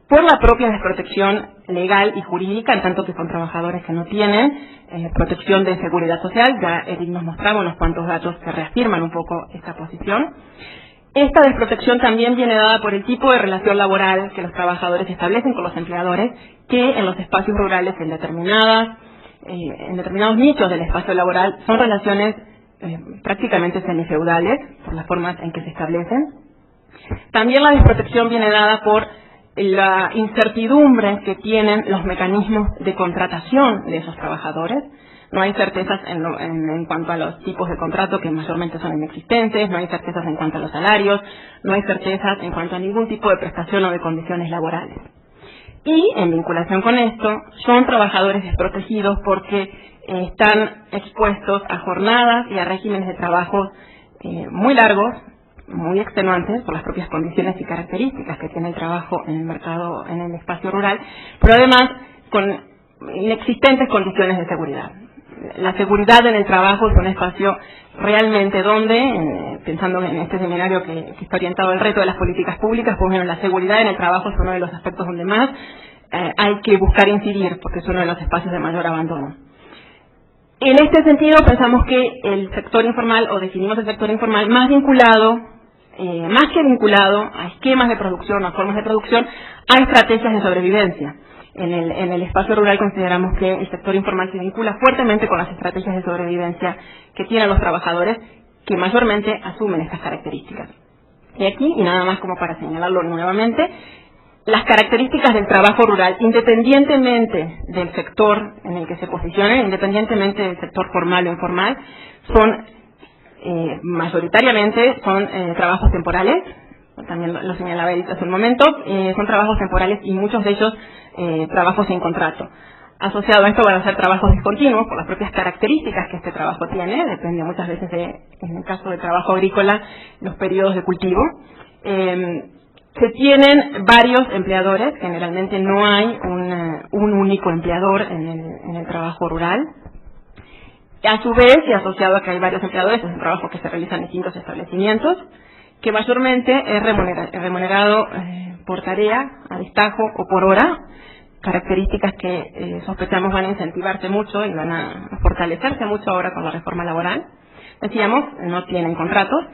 por la propia desprotección legal y jurídica, en tanto que son trabajadores que no tienen protección de seguridad social. Ya Eric nos mostraba unos cuantos datos que reafirman un poco esta posición. Esta desprotección también viene dada por el tipo de relación laboral que los trabajadores establecen con los empleadores, que en los espacios rurales, en determinados nichos del espacio laboral, son relaciones prácticamente semifeudales, por las formas en que se establecen. También la desprotección viene dada por la incertidumbre que tienen los mecanismos de contratación de esos trabajadores. No hay certezas en cuanto a los tipos de contrato, que mayormente son inexistentes, no hay certezas en cuanto a los salarios, no hay certezas en cuanto a ningún tipo de prestación o de condiciones laborales. Y, en vinculación con esto, son trabajadores desprotegidos porque están expuestos a jornadas y a regímenes de trabajo muy largos, muy extenuantes por las propias condiciones y características que tiene el trabajo en el mercado, en el espacio rural, pero además con inexistentes condiciones de seguridad. La seguridad en el trabajo es un espacio realmente donde, pensando en este seminario que está orientado al reto de las políticas públicas, pues bueno, la seguridad en el trabajo es uno de los aspectos donde más hay que buscar incidir, porque es uno de los espacios de mayor abandono. En este sentido, pensamos que el sector informal, o definimos el sector informal más que vinculado a esquemas de producción, a formas de producción, a estrategias de sobrevivencia. En el espacio rural consideramos que el sector informal se vincula fuertemente con las estrategias de sobrevivencia que tienen los trabajadores, que mayormente asumen estas características. Y aquí, y nada más como para señalarlo nuevamente, las características del trabajo rural, independientemente del sector en el que se posicione, independientemente del sector formal o informal, son mayoritariamente trabajos temporales. También lo señalaba Edith hace un momento, son trabajos temporales y muchos de ellos trabajos sin contrato. Asociado a esto van a ser trabajos discontinuos por las propias características que este trabajo tiene, depende muchas veces en el caso del trabajo agrícola, los periodos de cultivo. Se tienen varios empleadores, generalmente no hay un único empleador en el trabajo rural. A su vez, y asociado a que hay varios empleadores, es un trabajo que se realiza en distintos establecimientos, que mayormente es remunerado por tarea, a destajo o por hora, características que sospechamos van a incentivarse mucho y van a fortalecerse mucho ahora con la reforma laboral. Decíamos, no tienen contratos.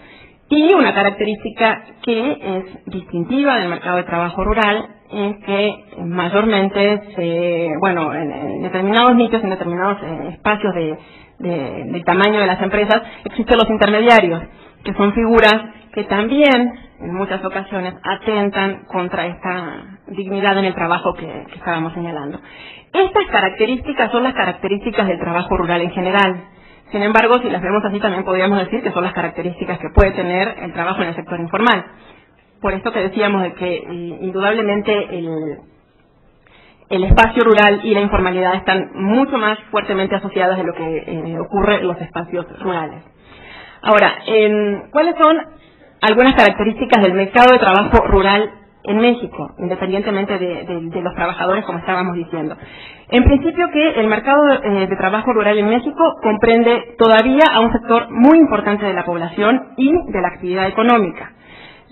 Y una característica que es distintiva del mercado de trabajo rural es que mayormente en determinados nichos, en determinados espacios del tamaño de las empresas, existen los intermediarios, que son figuras que también en muchas ocasiones atentan contra esta dignidad en el trabajo que estábamos señalando. Estas características son las características del trabajo rural en general. Sin embargo, si las vemos así, también podríamos decir que son las características que puede tener el trabajo en el sector informal. Por esto que decíamos de que indudablemente el espacio rural y la informalidad están mucho más fuertemente asociadas de lo que ocurre en los espacios rurales. Ahora, ¿cuáles son algunas características del mercado de trabajo rural en México, independientemente de los trabajadores, como estábamos diciendo? En principio, que el mercado de trabajo rural en México comprende todavía a un sector muy importante de la población y de la actividad económica.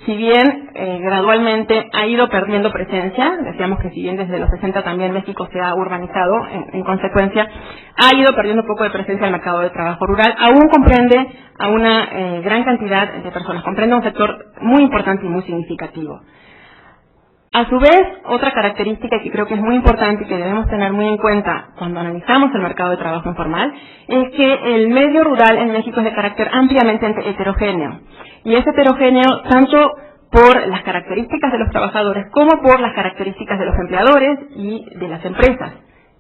Si bien gradualmente ha ido perdiendo presencia, decíamos que si bien desde los 60 también México se ha urbanizado, en consecuencia ha ido perdiendo un poco de presencia el mercado de trabajo rural, aún comprende a una gran cantidad de personas, comprende un sector muy importante y muy significativo. A su vez, otra característica que creo que es muy importante y que debemos tener muy en cuenta cuando analizamos el mercado de trabajo informal es que el medio rural en México es de carácter ampliamente heterogéneo. Y es heterogéneo tanto por las características de los trabajadores como por las características de los empleadores y de las empresas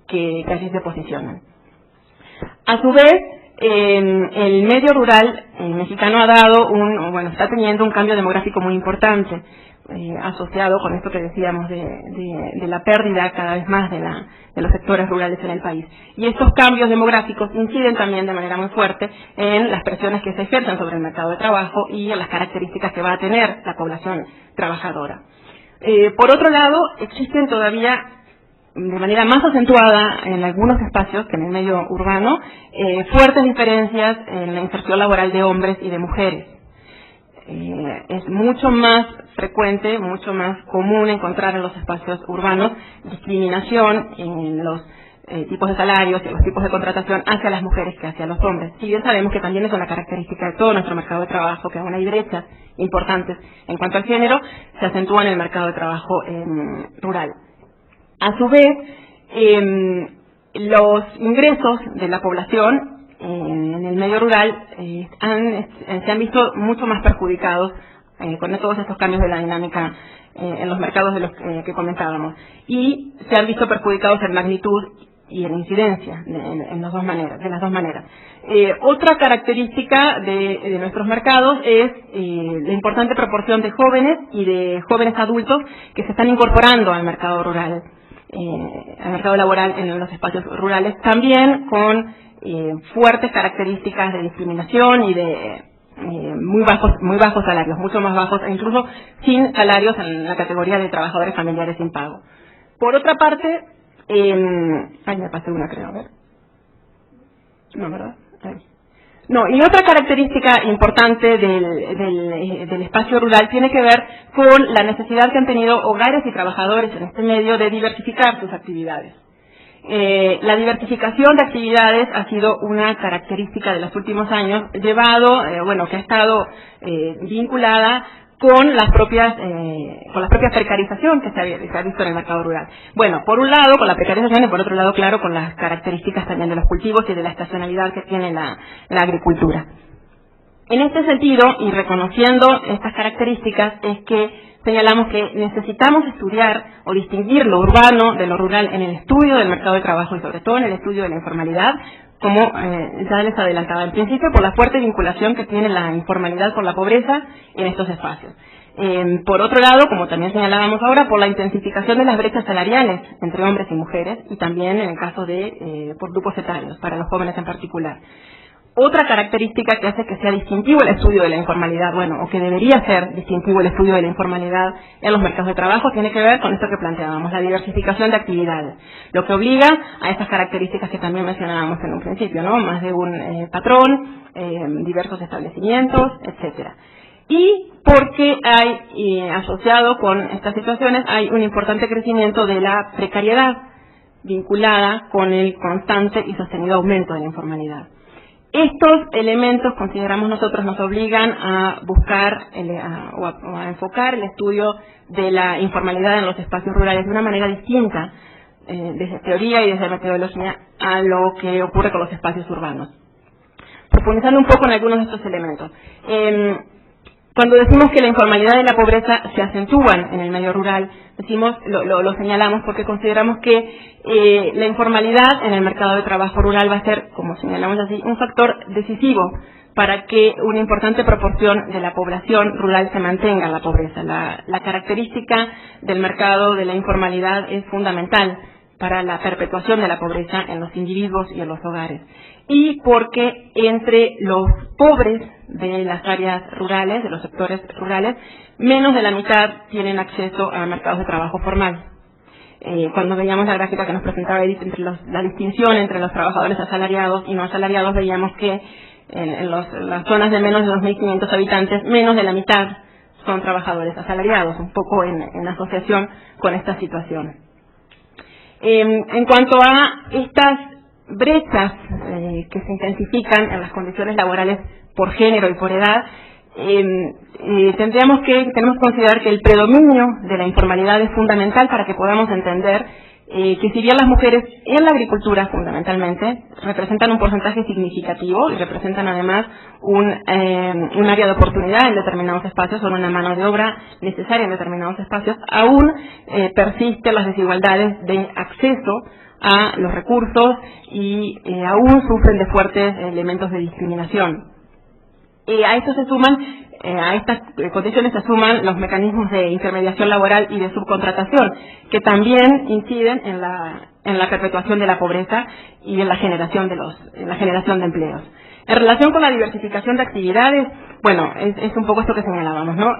que allí se posicionan. A su vez, el medio rural mexicano está teniendo un cambio demográfico muy importante. Asociado con esto que decíamos de la pérdida cada vez más de de los sectores rurales en el país. Y estos cambios demográficos inciden también de manera muy fuerte en las presiones que se ejercen sobre el mercado de trabajo y en las características que va a tener la población trabajadora. Por otro lado, existen todavía de manera más acentuada en algunos espacios que en el medio urbano, fuertes diferencias en la inserción laboral de hombres y de mujeres. Es mucho más frecuente, mucho más común encontrar en los espacios urbanos discriminación en los tipos de salarios y los tipos de contratación hacia las mujeres que hacia los hombres. Si bien sabemos que también es una característica de todo nuestro mercado de trabajo, que aún hay brechas importantes en cuanto al género, se acentúa en el mercado de trabajo rural. A su vez, los ingresos de la población en el medio rural se han visto mucho más perjudicados con todos estos cambios de la dinámica en los mercados de los que comentábamos, y se han visto perjudicados en magnitud y en incidencia de las dos maneras. Otra característica de nuestros mercados es la importante proporción de jóvenes y de jóvenes adultos que se están incorporando al mercado rural, al mercado laboral en los espacios rurales, también con fuertes características de discriminación y de muy bajos salarios, mucho más bajos, e incluso sin salarios en la categoría de trabajadores familiares sin pago. Por otra parte, me pasé una, creo, a ver. No, ¿verdad? No, y otra característica importante del espacio rural tiene que ver con la necesidad que han tenido hogares y trabajadores en este medio de diversificar sus actividades. La diversificación de actividades ha sido una característica de los últimos años, que ha estado vinculada con la propia precarización que se ha visto en el mercado rural. Bueno, por un lado con la precarización y por otro lado, claro, con las características también de los cultivos y de la estacionalidad que tiene la agricultura. En este sentido, y reconociendo estas características, es que señalamos que necesitamos estudiar o distinguir lo urbano de lo rural en el estudio del mercado de trabajo y sobre todo en el estudio de la informalidad, como ya les adelantaba en principio, por la fuerte vinculación que tiene la informalidad con la pobreza en estos espacios. Por otro lado, como también señalábamos ahora, por la intensificación de las brechas salariales entre hombres y mujeres y también en el caso de por grupos etarios, para los jóvenes en particular. Otra característica que hace que sea distintivo el estudio de la informalidad, o que debería ser distintivo el estudio de la informalidad en los mercados de trabajo, tiene que ver con esto que planteábamos, la diversificación de actividades, lo que obliga a estas características que también mencionábamos en un principio, ¿no? Más de un patrón, diversos establecimientos, etcétera. Y porque hay, asociado con estas situaciones, hay un importante crecimiento de la precariedad vinculada con el constante y sostenido aumento de la informalidad. Estos elementos, consideramos nosotros, nos obligan a buscar o a enfocar el estudio de la informalidad en los espacios rurales de una manera distinta, desde teoría y desde metodología, a lo que ocurre con los espacios urbanos. Profundizando un poco en algunos de estos elementos. Cuando decimos que la informalidad y la pobreza se acentúan en el medio rural, lo señalamos porque consideramos que la informalidad en el mercado de trabajo rural va a ser, como señalamos así, un factor decisivo para que una importante proporción de la población rural se mantenga en la pobreza. La característica del mercado de la informalidad es fundamental para la perpetuación de la pobreza en los individuos y en los hogares. Y porque entre los pobres de las áreas rurales, de los sectores rurales, menos de la mitad tienen acceso a mercados de trabajo formal. Cuando veíamos la gráfica que nos presentaba Edith entre la distinción entre los trabajadores asalariados y no asalariados, veíamos que en las zonas de menos de 2.500 habitantes, menos de la mitad son trabajadores asalariados, un poco en asociación con esta situación. En cuanto a estas brechas que se intensifican en las condiciones laborales por género y por edad, tenemos que considerar que el predominio de la informalidad es fundamental para que podamos entender que si bien las mujeres en la agricultura fundamentalmente representan un porcentaje significativo y representan además un área de oportunidad en determinados espacios, son una mano de obra necesaria en determinados espacios, aún persisten las desigualdades de acceso a los recursos y aún sufren de fuertes elementos de discriminación. A esto se suman, a estas condiciones se suman los mecanismos de intermediación laboral y de subcontratación, que también inciden en en la perpetuación de la pobreza y en la generación de empleos. En relación con la diversificación de actividades, bueno, es un poco esto que señalábamos, ¿no?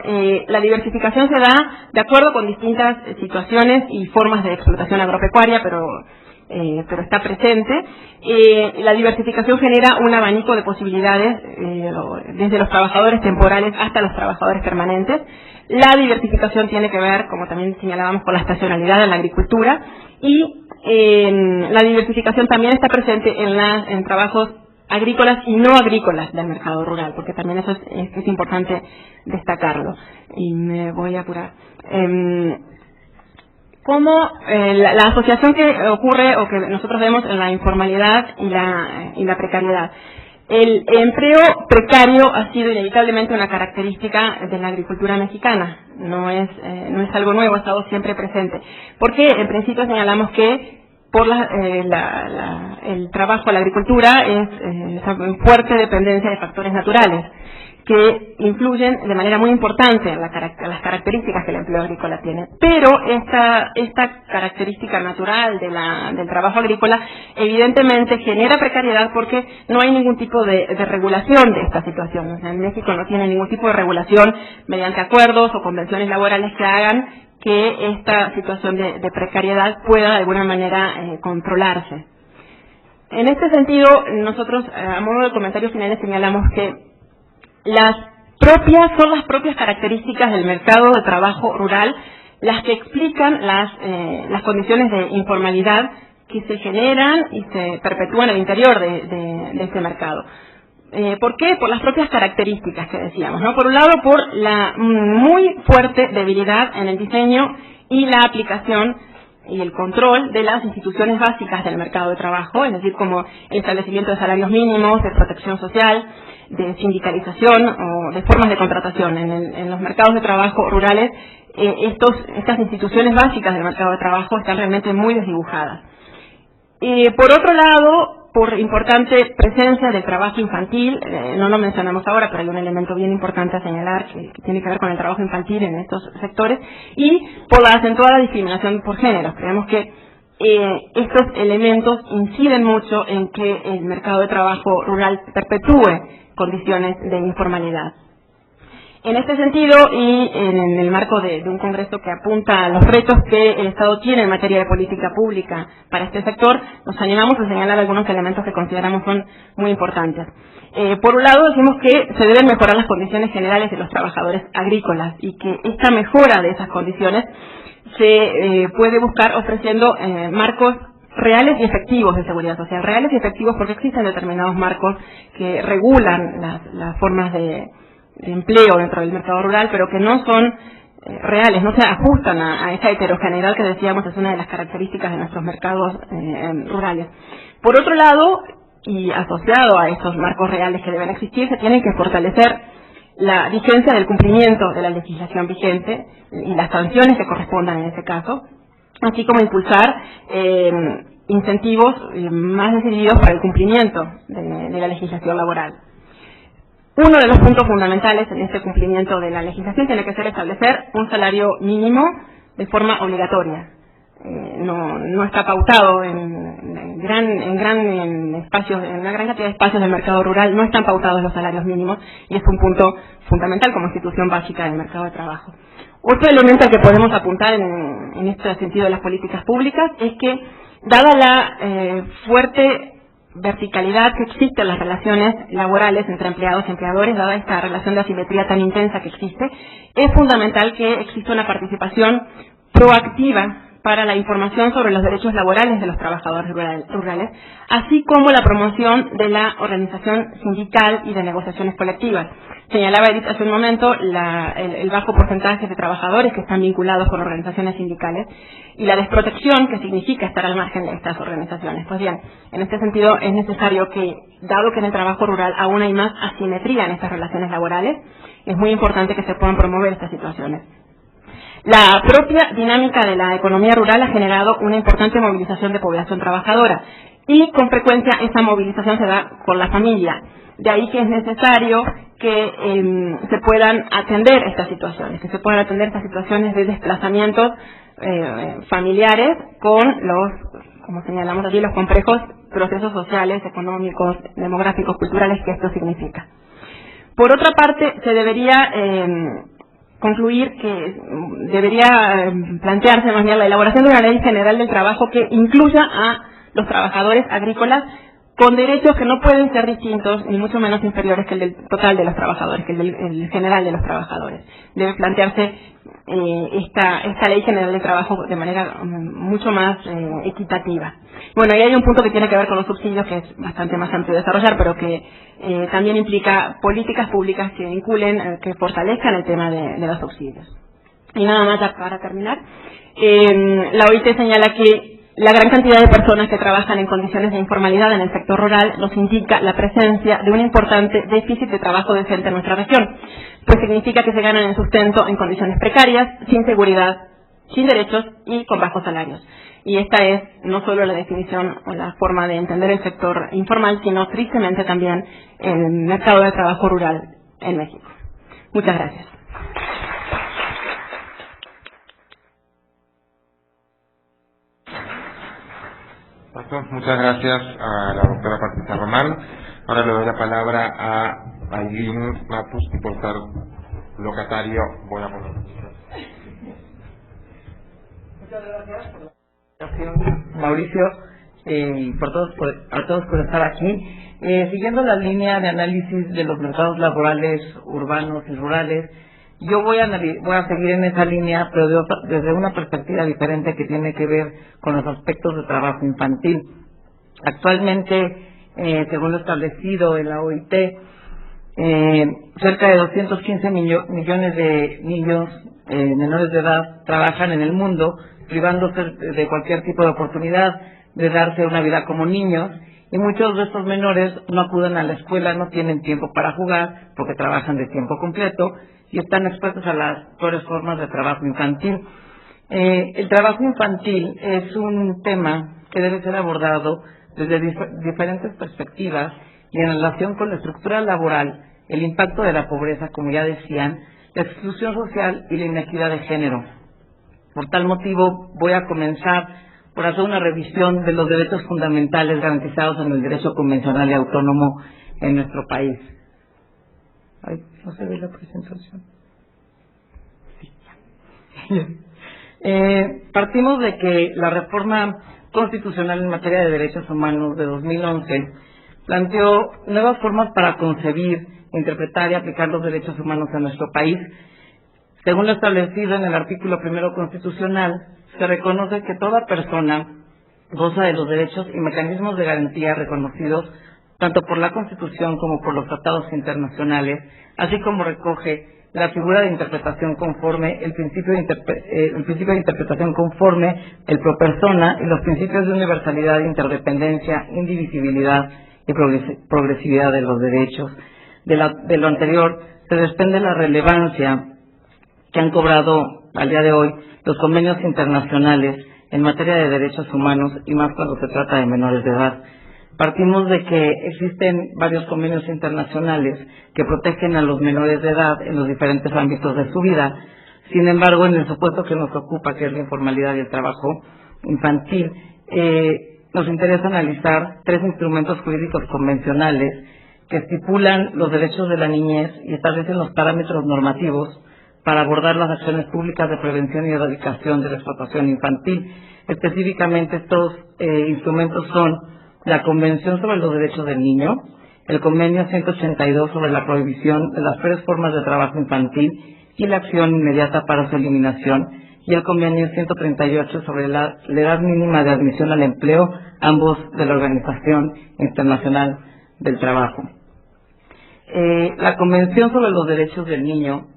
La diversificación se da de acuerdo con distintas situaciones y formas de explotación agropecuaria, pero está presente. La diversificación genera un abanico de posibilidades, desde los trabajadores temporales hasta los trabajadores permanentes. La diversificación tiene que ver, como también señalábamos, con la estacionalidad en la agricultura, y la diversificación también está presente en trabajos agrícolas y no agrícolas del mercado rural, porque también eso es importante destacarlo. Y me voy a apurar. Como la asociación que ocurre o que nosotros vemos en la informalidad y la precariedad. El empleo precario ha sido inevitablemente una característica de la agricultura mexicana, no es algo nuevo, ha estado siempre presente. Porque en principio señalamos que por el trabajo a la agricultura es en fuerte dependencia de factores naturales que influyen de manera muy importante en las características que el empleo agrícola tiene. Pero esta característica natural del trabajo agrícola evidentemente genera precariedad porque no hay ningún tipo de regulación de esta situación. O sea, en México no tiene ningún tipo de regulación mediante acuerdos o convenciones laborales que hagan que esta situación de precariedad pueda de alguna manera controlarse. En este sentido, nosotros, a modo de comentarios finales, señalamos que son las propias características del mercado de trabajo rural las que explican las condiciones de informalidad que se generan y se perpetúan al interior de este mercado. ¿Por qué? Por las propias características que decíamos, ¿no? Por un lado, por la muy fuerte debilidad en el diseño y la aplicación y el control de las instituciones básicas del mercado de trabajo, es decir, como el establecimiento de salarios mínimos, de protección social, de sindicalización o de formas de contratación. En los mercados de trabajo rurales, estas instituciones básicas del mercado de trabajo están realmente muy desdibujadas. Por otro lado, por importante presencia del trabajo infantil, no lo mencionamos ahora, pero hay un elemento bien importante a señalar que tiene que ver con el trabajo infantil en estos sectores, y por la acentuada discriminación por género. Creemos que estos elementos inciden mucho en que el mercado de trabajo rural perpetúe condiciones de informalidad. En este sentido, y en el marco de un congreso que apunta a los retos que el Estado tiene en materia de política pública para este sector, nos animamos a señalar algunos elementos que consideramos son muy importantes. Por un lado, decimos que se deben mejorar las condiciones generales de los trabajadores agrícolas y que esta mejora de esas condiciones se puede buscar ofreciendo marcos reales y efectivos de seguridad social. Reales y efectivos porque existen determinados marcos que regulan las formas de empleo dentro del mercado rural, pero que no son reales, no se ajustan a esa heterogeneidad que decíamos es una de las características de nuestros mercados rurales. Por otro lado, y asociado a estos marcos reales que deben existir, se tienen que fortalecer la vigencia del cumplimiento de la legislación vigente y las sanciones que correspondan en ese caso, así como impulsar incentivos más decididos para el cumplimiento de la legislación laboral. Uno de los puntos fundamentales en este cumplimiento de la legislación tiene que ser establecer un salario mínimo de forma obligatoria. No está pautado en una gran cantidad de espacios del mercado rural, no están pautados los salarios mínimos y es un punto fundamental como institución básica del mercado de trabajo. Otro elemento al que podemos apuntar en este sentido de las políticas públicas es que, dada la fuerte verticalidad que existe en las relaciones laborales entre empleados y empleadores, dada esta relación de asimetría tan intensa que existe, es fundamental que exista una participación proactiva para la información sobre los derechos laborales de los trabajadores rurales, así como la promoción de la organización sindical y de negociaciones colectivas. Señalaba Edith hace un momento el bajo porcentaje de trabajadores que están vinculados con organizaciones sindicales y la desprotección que significa estar al margen de estas organizaciones. Pues bien, en este sentido es necesario que, dado que en el trabajo rural aún hay más asimetría en estas relaciones laborales, es muy importante que se puedan promover estas situaciones. La propia dinámica de la economía rural ha generado una importante movilización de población trabajadora y con frecuencia esa movilización se da con la familia. De ahí que es necesario que se puedan atender estas situaciones, de desplazamientos familiares con como señalamos allí, los complejos procesos sociales, económicos, demográficos, culturales que esto significa. Por otra parte, se debería concluir que debería plantearse más bien la elaboración de una ley general del trabajo que incluya a los trabajadores agrícolas con derechos que no pueden ser distintos, ni mucho menos inferiores que el del total de los trabajadores, que el general de los trabajadores. Debe plantearse esta ley general del trabajo de manera mucho más equitativa. Bueno, y hay un punto que tiene que ver con los subsidios, que es bastante más amplio de desarrollar, pero que también implica políticas públicas que vinculen, que fortalezcan el tema de los subsidios. Y nada más ya para terminar, la OIT señala que la gran cantidad de personas que trabajan en condiciones de informalidad en el sector rural nos indica la presencia de un importante déficit de trabajo decente en nuestra región, pues significa que se ganan el sustento en condiciones precarias, sin seguridad, sin derechos y con bajos salarios. Y esta es no solo la definición o la forma de entender el sector informal, sino tristemente también el mercado de trabajo rural en México. Muchas gracias. Muchas gracias a la doctora Patricia Román. Ahora le doy la palabra a Ailín Matus, y por ser locatario voy a poner. Muchas gracias por la presentación, Mauricio, y a todos por estar aquí. Siguiendo la línea de análisis de los mercados laborales urbanos y rurales, yo voy a seguir en esa línea, pero desde una perspectiva diferente que tiene que ver con los aspectos de trabajo infantil. Actualmente, según lo establecido en la OIT, cerca de 215 millones de niños menores de edad trabajan en el mundo, privándose de cualquier tipo de oportunidad de darse una vida como niños, y muchos de estos menores no acuden a la escuela, no tienen tiempo para jugar porque trabajan de tiempo completo y están expuestos a las peores formas de trabajo infantil. El trabajo infantil es un tema que debe ser abordado desde diferentes perspectivas y en relación con la estructura laboral, el impacto de la pobreza, como ya decían, la exclusión social y la inequidad de género. Por tal motivo, voy a comenzar por hacer una revisión de los derechos fundamentales garantizados en el derecho convencional y autónomo en nuestro país. Ay, no se ve la presentación. Partimos de que la reforma constitucional en materia de derechos humanos de 2011 planteó nuevas formas para concebir, interpretar y aplicar los derechos humanos en nuestro país. Según lo establecido en el artículo 1 constitucional, se reconoce que toda persona goza de los derechos y mecanismos de garantía reconocidos tanto por la Constitución como por los tratados internacionales, así como recoge la figura de interpretación conforme, el principio de interpretación conforme, el pro persona y los principios de universalidad, interdependencia, indivisibilidad y progresividad de los derechos. De lo anterior se desprende la relevancia que han cobrado al día de hoy los convenios internacionales en materia de derechos humanos y más cuando se trata de menores de edad. Partimos de que existen varios convenios internacionales que protegen a los menores de edad en los diferentes ámbitos de su vida. Sin embargo, en el supuesto que nos ocupa, que es la informalidad y el trabajo infantil, nos interesa analizar 3 instrumentos jurídicos convencionales que estipulan los derechos de la niñez y establecen los parámetros normativos para abordar las acciones públicas de prevención y erradicación de la explotación infantil. Específicamente, estos instrumentos son la Convención sobre los Derechos del Niño, el Convenio 182 sobre la prohibición de las peores formas de trabajo infantil y la acción inmediata para su eliminación, y el Convenio 138 sobre la edad mínima de admisión al empleo, ambos de la Organización Internacional del Trabajo. La Convención sobre los Derechos del Niño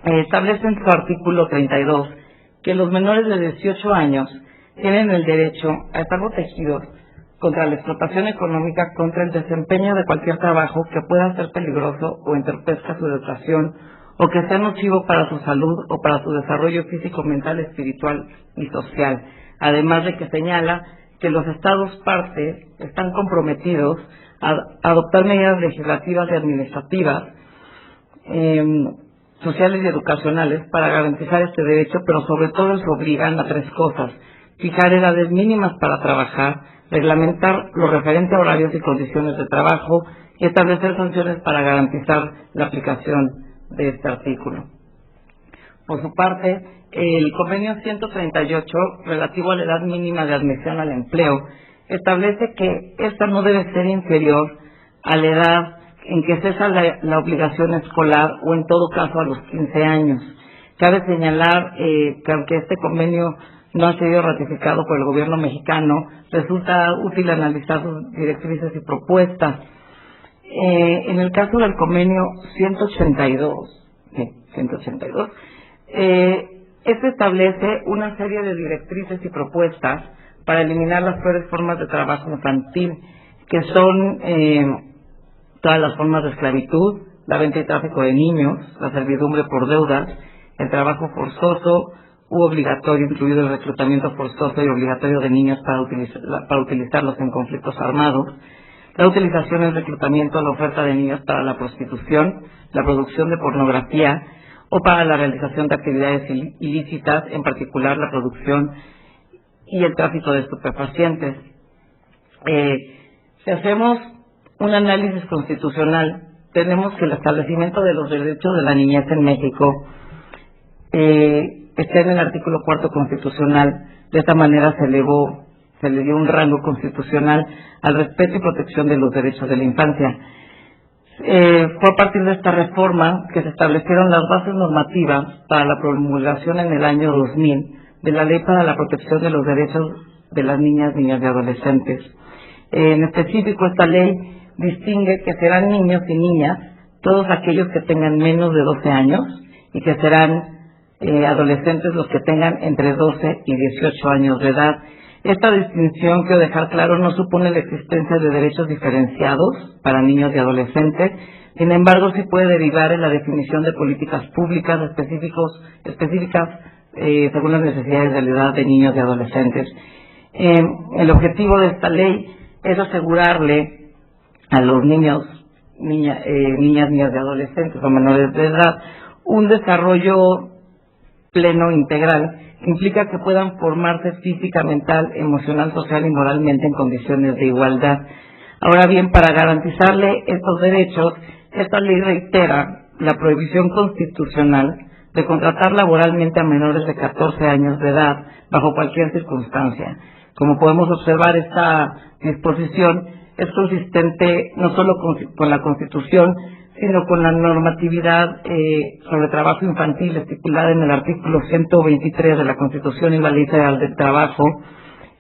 establece en su artículo 32 que los menores de 18 años tienen el derecho a estar protegidos contra la explotación económica, contra el desempeño de cualquier trabajo que pueda ser peligroso o entorpezca su educación o que sea nocivo para su salud o para su desarrollo físico, mental, espiritual y social. Además de que señala que los Estados partes están comprometidos a adoptar medidas legislativas y administrativas, sociales y educacionales para garantizar este derecho, pero sobre todo se obligan a 3 cosas. fijar edades mínimas para trabajar, reglamentar lo referente a horarios y condiciones de trabajo y establecer sanciones para garantizar la aplicación de este artículo. Por su parte, el convenio 138, relativo a la edad mínima de admisión al empleo, establece que esta no debe ser inferior a la edad en que cesa la obligación escolar o en todo caso a los 15 años. Cabe señalar que aunque este convenio no ha sido ratificado por el gobierno mexicano, resulta útil analizar sus directrices y propuestas. En el caso del convenio 182, este establece una serie de directrices y propuestas para eliminar las peores formas de trabajo infantil, que son todas las formas de esclavitud, la venta y tráfico de niños, la servidumbre por deudas, el trabajo forzoso u obligatorio, incluido el reclutamiento forzoso y obligatorio de niños para utilizarlos en conflictos armados, la utilización y el reclutamiento a la oferta de niños para la prostitución, la producción de pornografía o para la realización de actividades ilícitas, en particular la producción y el tráfico de estupefacientes. Si hacemos un análisis constitucional, tenemos que el establecimiento de los derechos de la niñez en México está en el artículo 4 constitucional. De esta manera se le dio un rango constitucional al respeto y protección de los derechos de la infancia. Fue a partir de esta reforma que se establecieron las bases normativas para la promulgación en el año 2000 de la Ley para la Protección de los Derechos de las Niñas, Niñas y Adolescentes. En específico, esta ley distingue que serán niños y niñas todos aquellos que tengan menos de 12 años y que serán adolescentes los que tengan entre 12 y 18 años de edad. Esta distinción, quiero dejar claro, no supone la existencia de derechos diferenciados para niños y adolescentes. Sin embargo, sí puede derivar en la definición de políticas públicas específicas según las necesidades de la edad de niños y adolescentes. El objetivo de esta ley es asegurarle a los niños, niñas y adolescentes o menores de edad un desarrollo pleno integral que implica que puedan formarse física, mental, emocional, social y moralmente en condiciones de igualdad. Ahora bien, para garantizarle estos derechos, esta ley reitera la prohibición constitucional de contratar laboralmente a menores de 14 años de edad bajo cualquier circunstancia. Como podemos observar, esta disposición es consistente no solo con la Constitución, sino con la normatividad sobre trabajo infantil estipulada en el artículo 123 de la Constitución y la Ley Federal del Trabajo,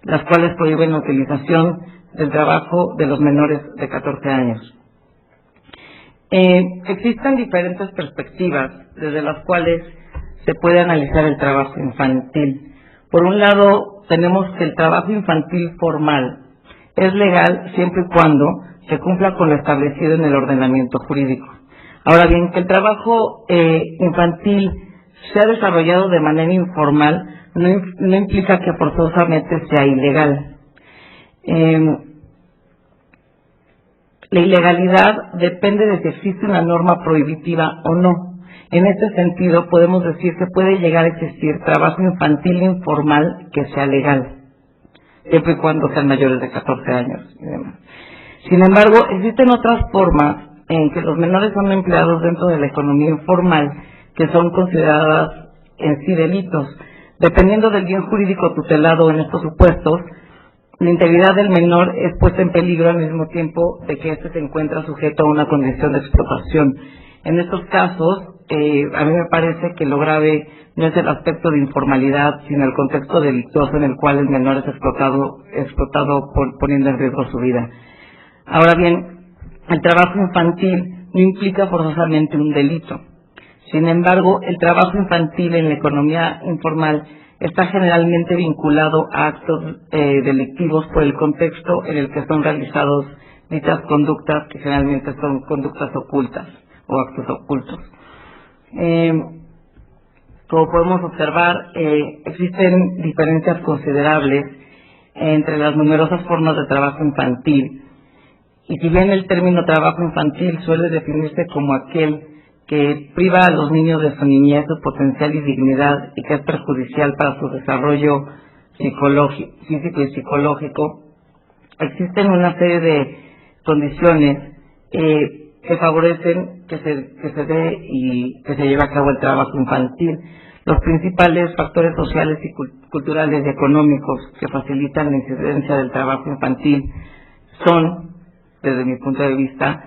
las cuales prohíben la utilización del trabajo de los menores de 14 años. Existen diferentes perspectivas desde las cuales se puede analizar el trabajo infantil. Por un lado, tenemos que el trabajo infantil formal es legal siempre y cuando se cumpla con lo establecido en el ordenamiento jurídico. Ahora bien, que el trabajo infantil sea desarrollado de manera informal no implica que forzosamente sea ilegal. La ilegalidad depende de si existe una norma prohibitiva o no. En este sentido, podemos decir que puede llegar a existir trabajo infantil informal que sea legal, siempre y cuando sean mayores de 14 años y demás. Sin embargo, existen otras formas en que los menores son empleados dentro de la economía informal que son consideradas en sí delitos. Dependiendo del bien jurídico tutelado en estos supuestos, la integridad del menor es puesta en peligro al mismo tiempo de que éste se encuentra sujeto a una condición de explotación. En estos casos, a mí me parece que lo grave no es el aspecto de informalidad, sino el contexto delictuoso en el cual el menor es explotado poniendo en riesgo su vida. Ahora bien, el trabajo infantil no implica forzosamente un delito. Sin embargo, el trabajo infantil en la economía informal está generalmente vinculado a actos delictivos por el contexto en el que son realizados dichas conductas, que generalmente son conductas ocultas o actos ocultos. Como podemos observar, existen diferencias considerables entre las numerosas formas de trabajo infantil. Y si bien el término trabajo infantil suele definirse como aquel que priva a los niños de su niñez, su potencial y dignidad y que es perjudicial para su desarrollo físico y psicológico, existen una serie de condiciones que favorecen que se dé y que se lleve a cabo el trabajo infantil. Los principales factores sociales y culturales y económicos que facilitan la incidencia del trabajo infantil son, desde mi punto de vista,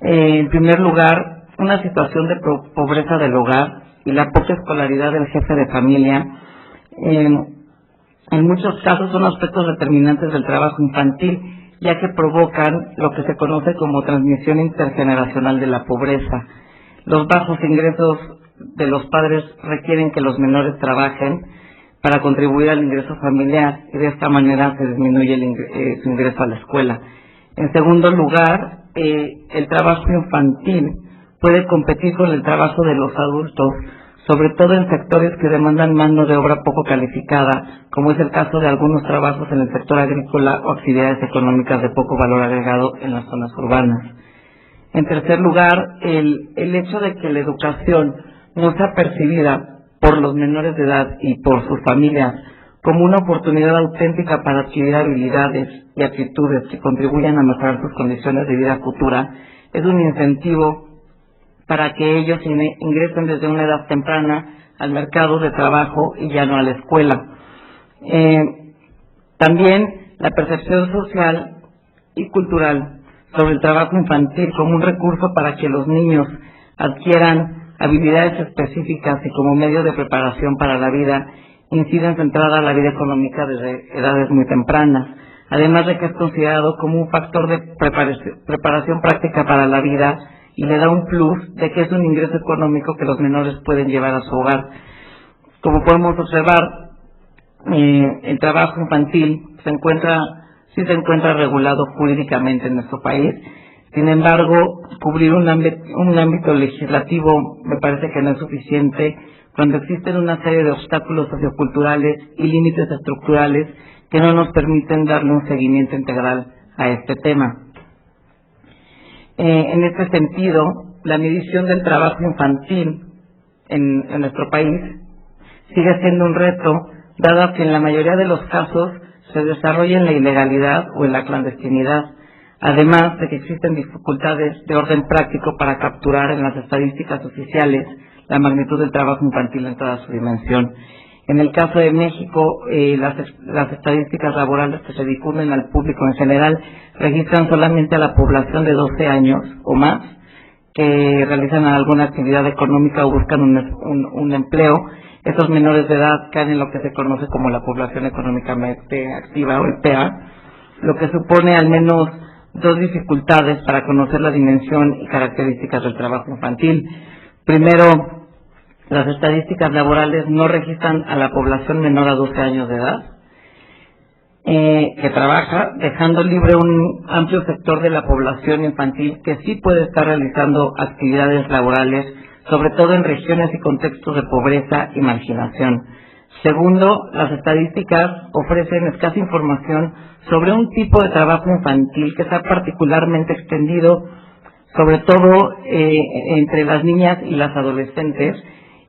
en primer lugar, una situación de pobreza del hogar y la poca escolaridad del jefe de familia. En muchos casos son aspectos determinantes del trabajo infantil, ya que provocan lo que se conoce como transmisión intergeneracional de la pobreza. Los bajos ingresos de los padres requieren que los menores trabajen para contribuir al ingreso familiar y de esta manera se disminuye su ingreso a la escuela. En segundo lugar, el trabajo infantil puede competir con el trabajo de los adultos, sobre todo en sectores que demandan mano de obra poco calificada, como es el caso de algunos trabajos en el sector agrícola o actividades económicas de poco valor agregado en las zonas urbanas. En tercer lugar, el hecho de que la educación no sea percibida por los menores de edad y por sus familias como una oportunidad auténtica para adquirir habilidades y actitudes que contribuyan a mejorar sus condiciones de vida futura, es un incentivo para que ellos ingresen desde una edad temprana al mercado de trabajo y ya no a la escuela. También la percepción social y cultural sobre el trabajo infantil como un recurso para que los niños adquieran habilidades específicas y como medio de preparación para la vida, incide en su entrada a la vida económica desde edades muy tempranas, además de que es considerado como un factor de preparación práctica para la vida y le da un plus de que es un ingreso económico que los menores pueden llevar a su hogar. Como podemos observar, el trabajo infantil se encuentra regulado jurídicamente en nuestro país. Sin embargo, cubrir un ámbito legislativo me parece que no es suficiente cuando existen una serie de obstáculos socioculturales y límites estructurales que no nos permiten darle un seguimiento integral a este tema. En este sentido, la medición del trabajo infantil en nuestro país sigue siendo un reto, dado que en la mayoría de los casos se desarrolla en la ilegalidad o en la clandestinidad, además de que existen dificultades de orden práctico para capturar en las estadísticas oficiales la magnitud del trabajo infantil en toda su dimensión. En el caso de México, las estadísticas laborales que se difunden al público en general registran solamente a la población de 12 años o más que realizan alguna actividad económica o buscan un empleo. Estos menores de edad caen en lo que se conoce como la población económicamente activa o el PEA, lo que supone al menos dos dificultades para conocer la dimensión y características del trabajo infantil. Primero, las estadísticas laborales no registran a la población menor a 12 años de edad que trabaja, dejando libre un amplio sector de la población infantil que sí puede estar realizando actividades laborales, sobre todo en regiones y contextos de pobreza y marginación. Segundo, las estadísticas ofrecen escasa información sobre un tipo de trabajo infantil que está particularmente extendido, sobre todo entre las niñas y las adolescentes,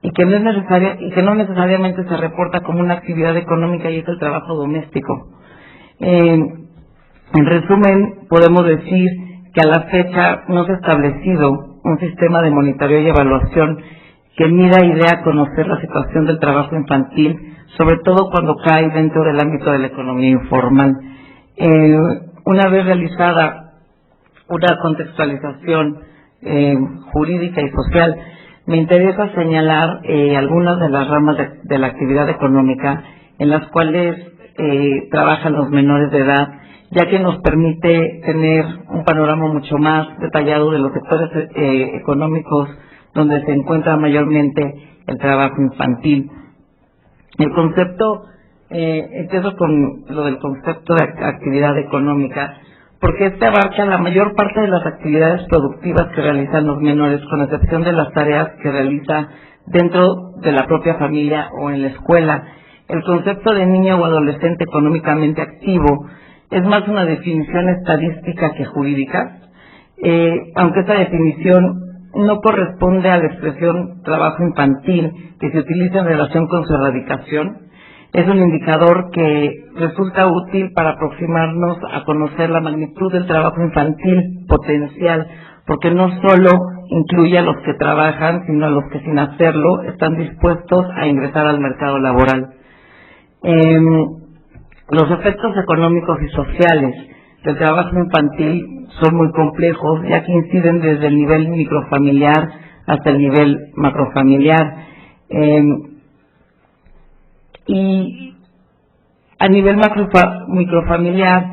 y que no necesariamente se reporta como una actividad económica, y es el trabajo doméstico. En resumen, podemos decir que a la fecha no se ha establecido un sistema de monitoreo y evaluación que mida y dé a conocer la situación del trabajo infantil, sobre todo cuando cae dentro del ámbito de la economía informal. Una vez realizada una contextualización jurídica y social, me interesa señalar algunas de las ramas de la actividad económica en las cuales trabajan los menores de edad, ya que nos permite tener un panorama mucho más detallado de los sectores económicos donde se encuentra mayormente el trabajo infantil. El concepto, empiezo con lo del concepto de actividad económica, porque este abarca la mayor parte de las actividades productivas que realizan los menores, con excepción de las tareas que realiza dentro de la propia familia o en la escuela. El concepto de niño o adolescente económicamente activo es más una definición estadística que jurídica, aunque esta definición no corresponde a la expresión trabajo infantil que se utiliza en relación con su erradicación. Es un indicador que resulta útil para aproximarnos a conocer la magnitud del trabajo infantil potencial, porque no solo incluye a los que trabajan, sino a los que sin hacerlo están dispuestos a ingresar al mercado laboral. Los efectos económicos y sociales del trabajo infantil son muy complejos, ya que inciden desde el nivel microfamiliar hasta el nivel macrofamiliar. Y a nivel microfamiliar,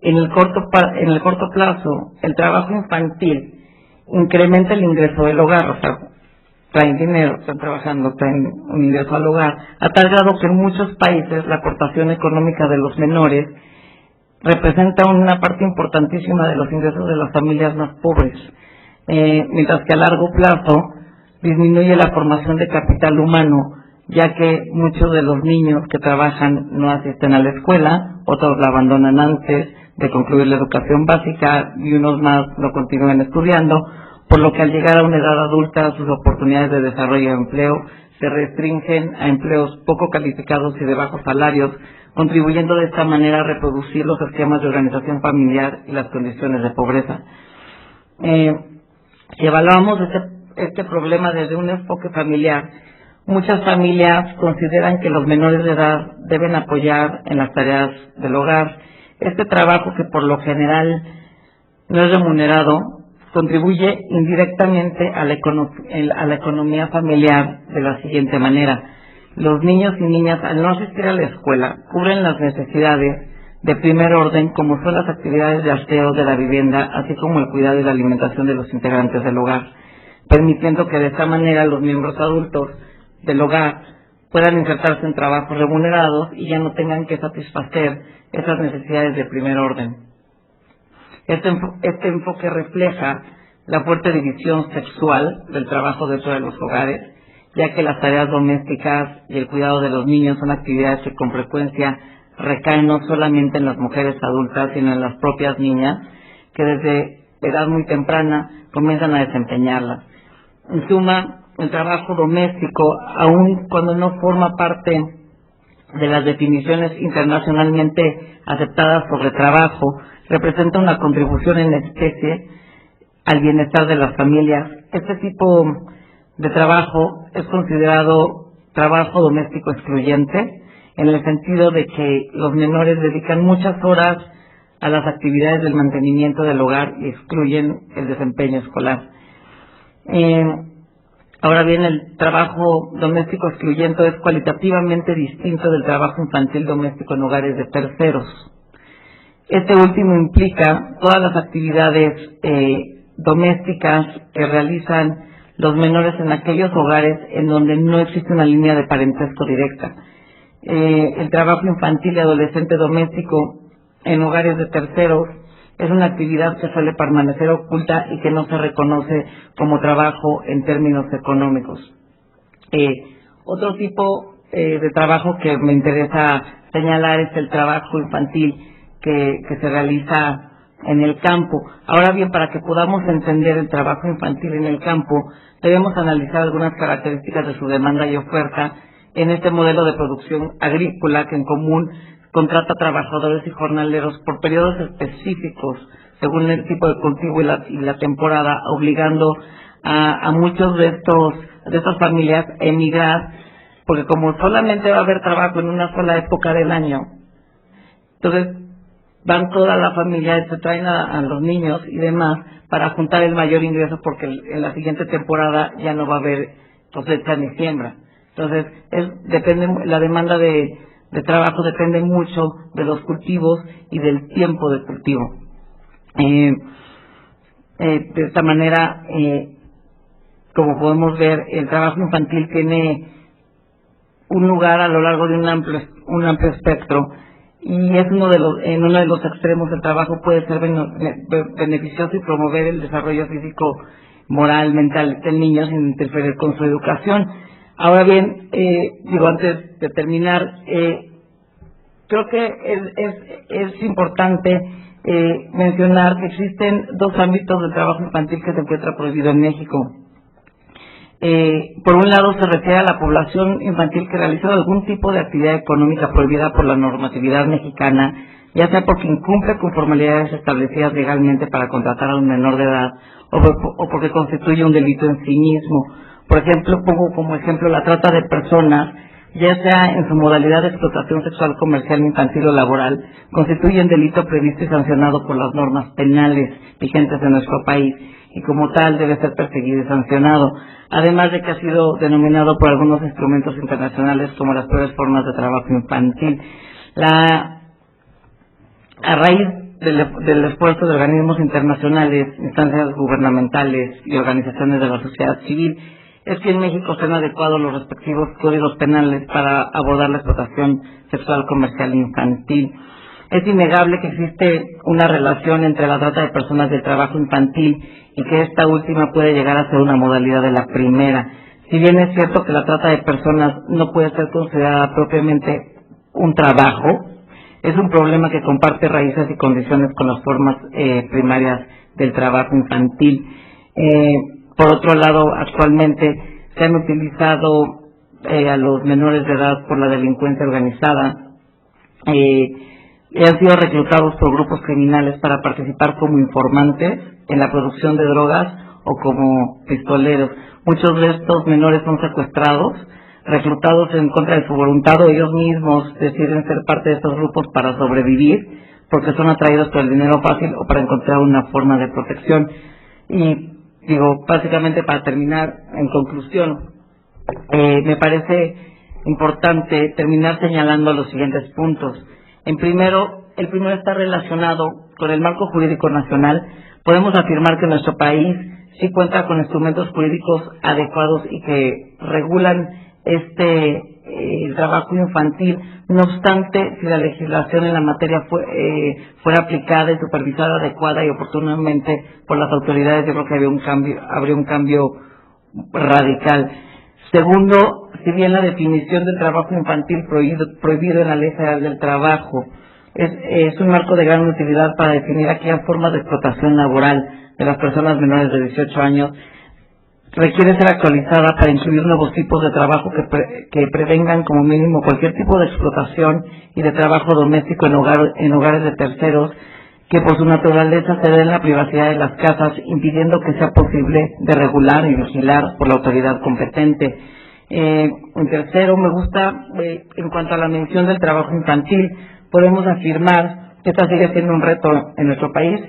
en el corto plazo, el trabajo infantil incrementa el ingreso del hogar, o sea, traen dinero, están trabajando, traen un ingreso al hogar, a tal grado que en muchos países la aportación económica de los menores representa una parte importantísima de los ingresos de las familias más pobres, mientras que a largo plazo disminuye la formación de capital humano, ya que muchos de los niños que trabajan no asisten a la escuela, otros la abandonan antes de concluir la educación básica y unos más lo continúan estudiando, por lo que al llegar a una edad adulta sus oportunidades de desarrollo de empleo se restringen a empleos poco calificados y de bajos salarios, contribuyendo de esta manera a reproducir los esquemas de organización familiar y las condiciones de pobreza. Si evaluamos este problema desde un enfoque familiar, muchas familias consideran que los menores de edad deben apoyar en las tareas del hogar. Este trabajo, que por lo general no es remunerado, contribuye indirectamente a la economía familiar de la siguiente manera. Los niños y niñas, al no asistir a la escuela, cubren las necesidades de primer orden, como son las actividades de aseo de la vivienda, así como el cuidado y la alimentación de los integrantes del hogar, permitiendo que de esta manera los miembros adultos del hogar puedan insertarse en trabajos remunerados y ya no tengan que satisfacer esas necesidades de primer orden. Este enfoque refleja la fuerte división sexual del trabajo dentro de los hogares, ya que las tareas domésticas y el cuidado de los niños son actividades que con frecuencia recaen no solamente en las mujeres adultas, sino en las propias niñas, que desde edad muy temprana comienzan a desempeñarlas. En suma, el trabajo doméstico, aun cuando no forma parte de las definiciones internacionalmente aceptadas sobre trabajo, representa una contribución en especie al bienestar de las familias. Este tipo de trabajo es considerado trabajo doméstico excluyente, en el sentido de que los menores dedican muchas horas a las actividades del mantenimiento del hogar y excluyen el desempeño escolar. Ahora bien, el trabajo doméstico excluyente es cualitativamente distinto del trabajo infantil doméstico en hogares de terceros. Este último implica todas las actividades domésticas que realizan los menores en aquellos hogares en donde no existe una línea de parentesco directa. El trabajo infantil y adolescente doméstico en hogares de terceros es una actividad que suele permanecer oculta y que no se reconoce como trabajo en términos económicos. Otro tipo de trabajo que me interesa señalar es el trabajo infantil que se realiza en el campo. Ahora bien, para que podamos entender el trabajo infantil en el campo, debemos analizar algunas características de su demanda y oferta en este modelo de producción agrícola que en común contrata trabajadores y jornaleros por periodos específicos según el tipo de cultivo y la temporada, obligando a muchos de estas familias a emigrar, porque como solamente va a haber trabajo en una sola época del año, entonces van toda la familia y se traen a los niños y demás para juntar el mayor ingreso, porque en la siguiente temporada ya no va a haber cosecha ni siembra. Entonces, la demanda de trabajo depende mucho de los cultivos y del tiempo de cultivo. De esta manera, como podemos ver, el trabajo infantil tiene un lugar a lo largo de un amplio espectro, y es en uno de los extremos del trabajo puede ser beneficioso y promover el desarrollo físico, moral, mental del niño sin interferir con su educación. Ahora bien, antes de terminar, creo que es importante mencionar que existen dos ámbitos del trabajo infantil que se encuentra prohibido en México. Por un lado, se refiere a la población infantil que realiza algún tipo de actividad económica prohibida por la normatividad mexicana, ya sea porque incumple con formalidades establecidas legalmente para contratar a un menor de edad o porque constituye un delito en sí mismo. Por ejemplo, pongo como ejemplo la trata de personas, ya sea en su modalidad de explotación sexual, comercial, infantil o laboral, constituye un delito previsto y sancionado por las normas penales vigentes en nuestro país y como tal debe ser perseguido y sancionado, además de que ha sido denominado por algunos instrumentos internacionales como las peores formas de trabajo infantil. A raíz del esfuerzo de organismos internacionales, instancias gubernamentales y organizaciones de la sociedad civil, es que en México se han adecuado los respectivos códigos penales para abordar la explotación sexual comercial infantil. Es innegable que existe una relación entre la trata de personas y el trabajo infantil y que esta última puede llegar a ser una modalidad de la primera. Si bien es cierto que la trata de personas no puede ser considerada propiamente un trabajo, es un problema que comparte raíces y condiciones con las formas primarias del trabajo infantil. Por otro lado, actualmente se han utilizado a los menores de edad por la delincuencia organizada y han sido reclutados por grupos criminales para participar como informantes en la producción de drogas o como pistoleros. Muchos de estos menores son secuestrados, reclutados en contra de su voluntad o ellos mismos deciden ser parte de estos grupos para sobrevivir porque son atraídos por el dinero fácil o para encontrar una forma de protección. Y digo, básicamente para terminar, en conclusión, me parece importante terminar señalando los siguientes puntos. El primero está relacionado con el marco jurídico nacional. Podemos afirmar que nuestro país sí cuenta con instrumentos jurídicos adecuados y que regulan el trabajo infantil. No obstante, si la legislación en la materia fuera aplicada y supervisada adecuada y oportunamente por las autoridades, yo creo que habría un cambio radical. Segundo, si bien la definición del trabajo infantil prohibido en la Ley Federal del Trabajo es un marco de gran utilidad para definir aquellas formas de explotación laboral de las personas menores de 18 años, requiere ser actualizada para incluir nuevos tipos de trabajo que prevengan como mínimo cualquier tipo de explotación y de trabajo doméstico en hogares de terceros que por su naturaleza se den la privacidad de las casas, impidiendo que sea posible de regular y vigilar por la autoridad competente. En tercero, me gusta, en cuanto a la mención del trabajo infantil, podemos afirmar que esta sigue siendo un reto en nuestro país,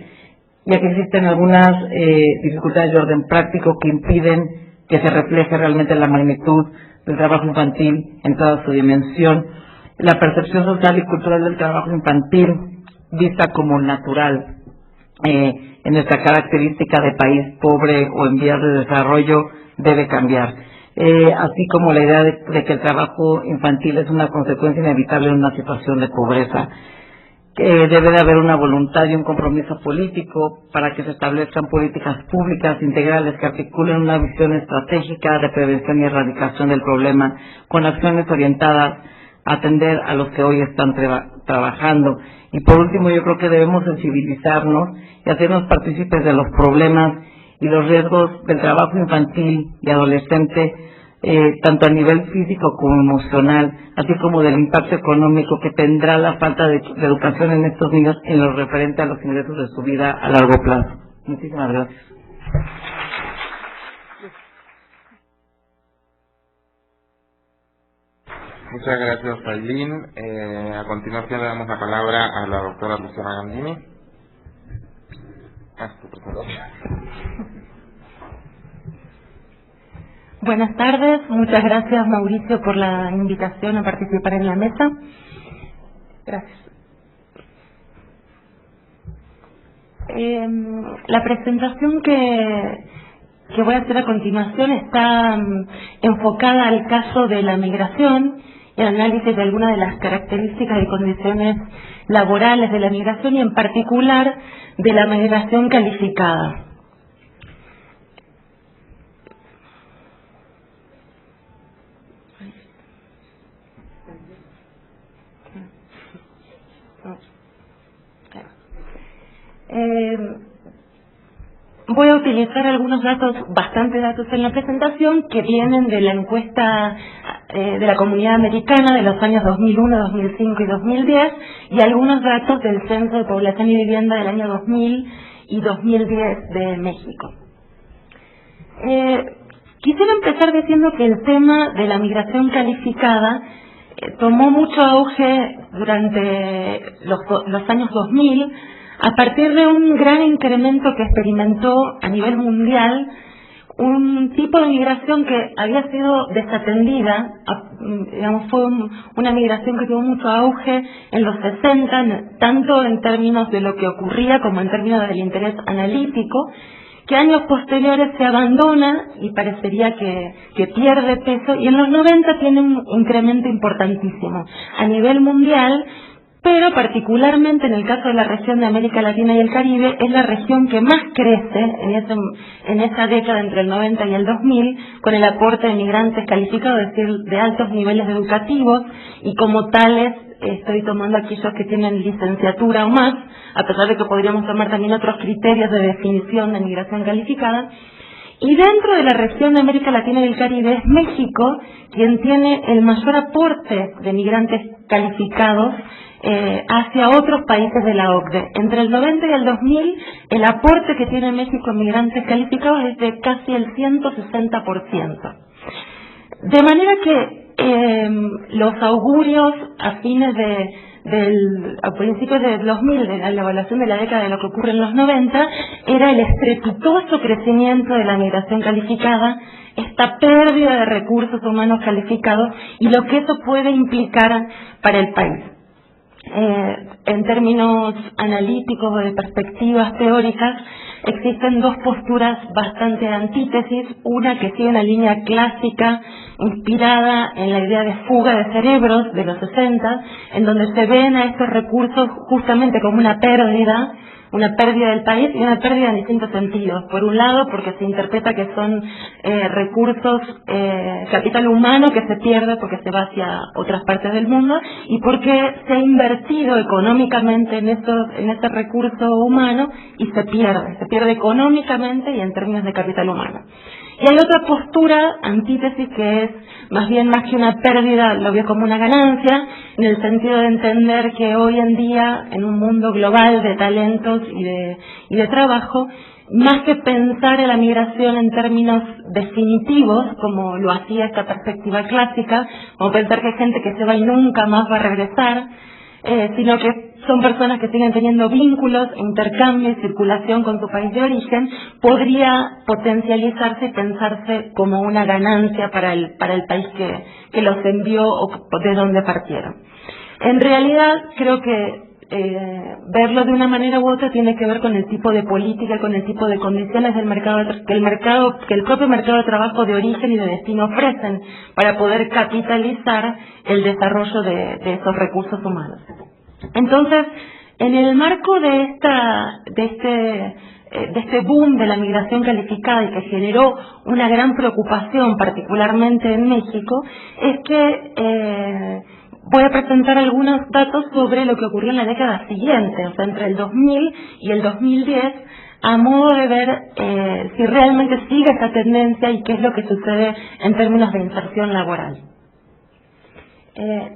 ya que existen algunas dificultades de orden práctico que impiden que se refleje realmente la magnitud del trabajo infantil en toda su dimensión. La percepción social y cultural del trabajo infantil, vista como natural en esta característica de país pobre o en vías de desarrollo, debe cambiar. Así como la idea de que el trabajo infantil es una consecuencia inevitable de una situación de pobreza. Debe de haber una voluntad y un compromiso político para que se establezcan políticas públicas integrales que articulen una visión estratégica de prevención y erradicación del problema con acciones orientadas a atender a los que hoy están trabajando. Y por último, yo creo que debemos sensibilizarnos y hacernos partícipes de los problemas y los riesgos del trabajo infantil y adolescente, tanto a nivel físico como emocional, así como del impacto económico que tendrá la falta de educación en estos niños en lo referente a los ingresos de su vida a largo plazo. Muchísimas gracias. Muchas gracias, Ailín. A continuación le damos la palabra a la doctora Luciana Gandini. Buenas tardes, muchas gracias Mauricio por la invitación a participar en la mesa. Gracias. La presentación que voy a hacer a continuación está enfocada al caso de la migración y al análisis de algunas de las características y condiciones laborales de la migración y en particular de la migración calificada. voy a utilizar algunos datos, bastantes datos en la presentación, que vienen de la encuesta de la Comunidad Americana de los años 2001, 2005 y 2010, y algunos datos del Censo de Población y Vivienda del año 2000 y 2010 de México. Quisiera empezar diciendo que el tema de la migración calificada tomó mucho auge durante los años 2000, a partir de un gran incremento que experimentó a nivel mundial un tipo de migración que había sido desatendida. Digamos, fue una migración que tuvo mucho auge en los 60, tanto en términos de lo que ocurría como en términos del interés analítico, que años posteriores se abandona y parecería que pierde peso, y en los 90 tiene un incremento importantísimo a nivel mundial, pero particularmente en el caso de la región de América Latina y el Caribe, es la región que más crece en esa década entre el 90 y el 2000, con el aporte de migrantes calificados, es decir, de altos niveles educativos, y como tales estoy tomando aquellos que tienen licenciatura o más, a pesar de que podríamos tomar también otros criterios de definición de migración calificada. Y dentro de la región de América Latina y el Caribe es México quien tiene el mayor aporte de migrantes calificados hacia otros países de la OCDE. Entre el 90 y el 2000, el aporte que tiene México en migrantes calificados es de casi el 160%. De manera que los augurios a principios del 2000, de la evaluación de la década de lo que ocurre en los 90, era el estrepitoso crecimiento de la migración calificada, esta pérdida de recursos humanos calificados y lo que eso puede implicar para el país. En términos analíticos o de perspectivas teóricas, existen dos posturas bastante antítesis, una que sigue una línea clásica inspirada en la idea de fuga de cerebros de los 60, en donde se ven a estos recursos justamente como una pérdida del país y una pérdida en distintos sentidos. Por un lado, porque se interpreta que son recursos, capital humano que se pierde porque se va hacia otras partes del mundo, y porque se ha invertido económicamente en este recurso humano y se pierde económicamente y en términos de capital humano. Y hay otra postura, antítesis, que es más que una pérdida, lo veo como una ganancia, en el sentido de entender que hoy en día, en un mundo global de talentos y de trabajo, más que pensar en la migración en términos definitivos, como lo hacía esta perspectiva clásica, como pensar que hay gente que se va y nunca más va a regresar, sino que son personas que siguen teniendo vínculos, intercambio y circulación con su país de origen, podría potencializarse y pensarse como una ganancia para el país que los envió o de donde partieron. En realidad, creo que verlo de una manera u otra tiene que ver con el tipo de política, con el tipo de condiciones del mercado, que el propio mercado de trabajo de origen y de destino ofrecen para poder capitalizar el desarrollo de esos recursos humanos. Entonces, en el marco de este boom de la migración calificada y que generó una gran preocupación, particularmente en México, es que voy a presentar algunos datos sobre lo que ocurrió en la década siguiente, o sea, entre el 2000 y el 2010, a modo de ver si realmente sigue esta tendencia y qué es lo que sucede en términos de inserción laboral.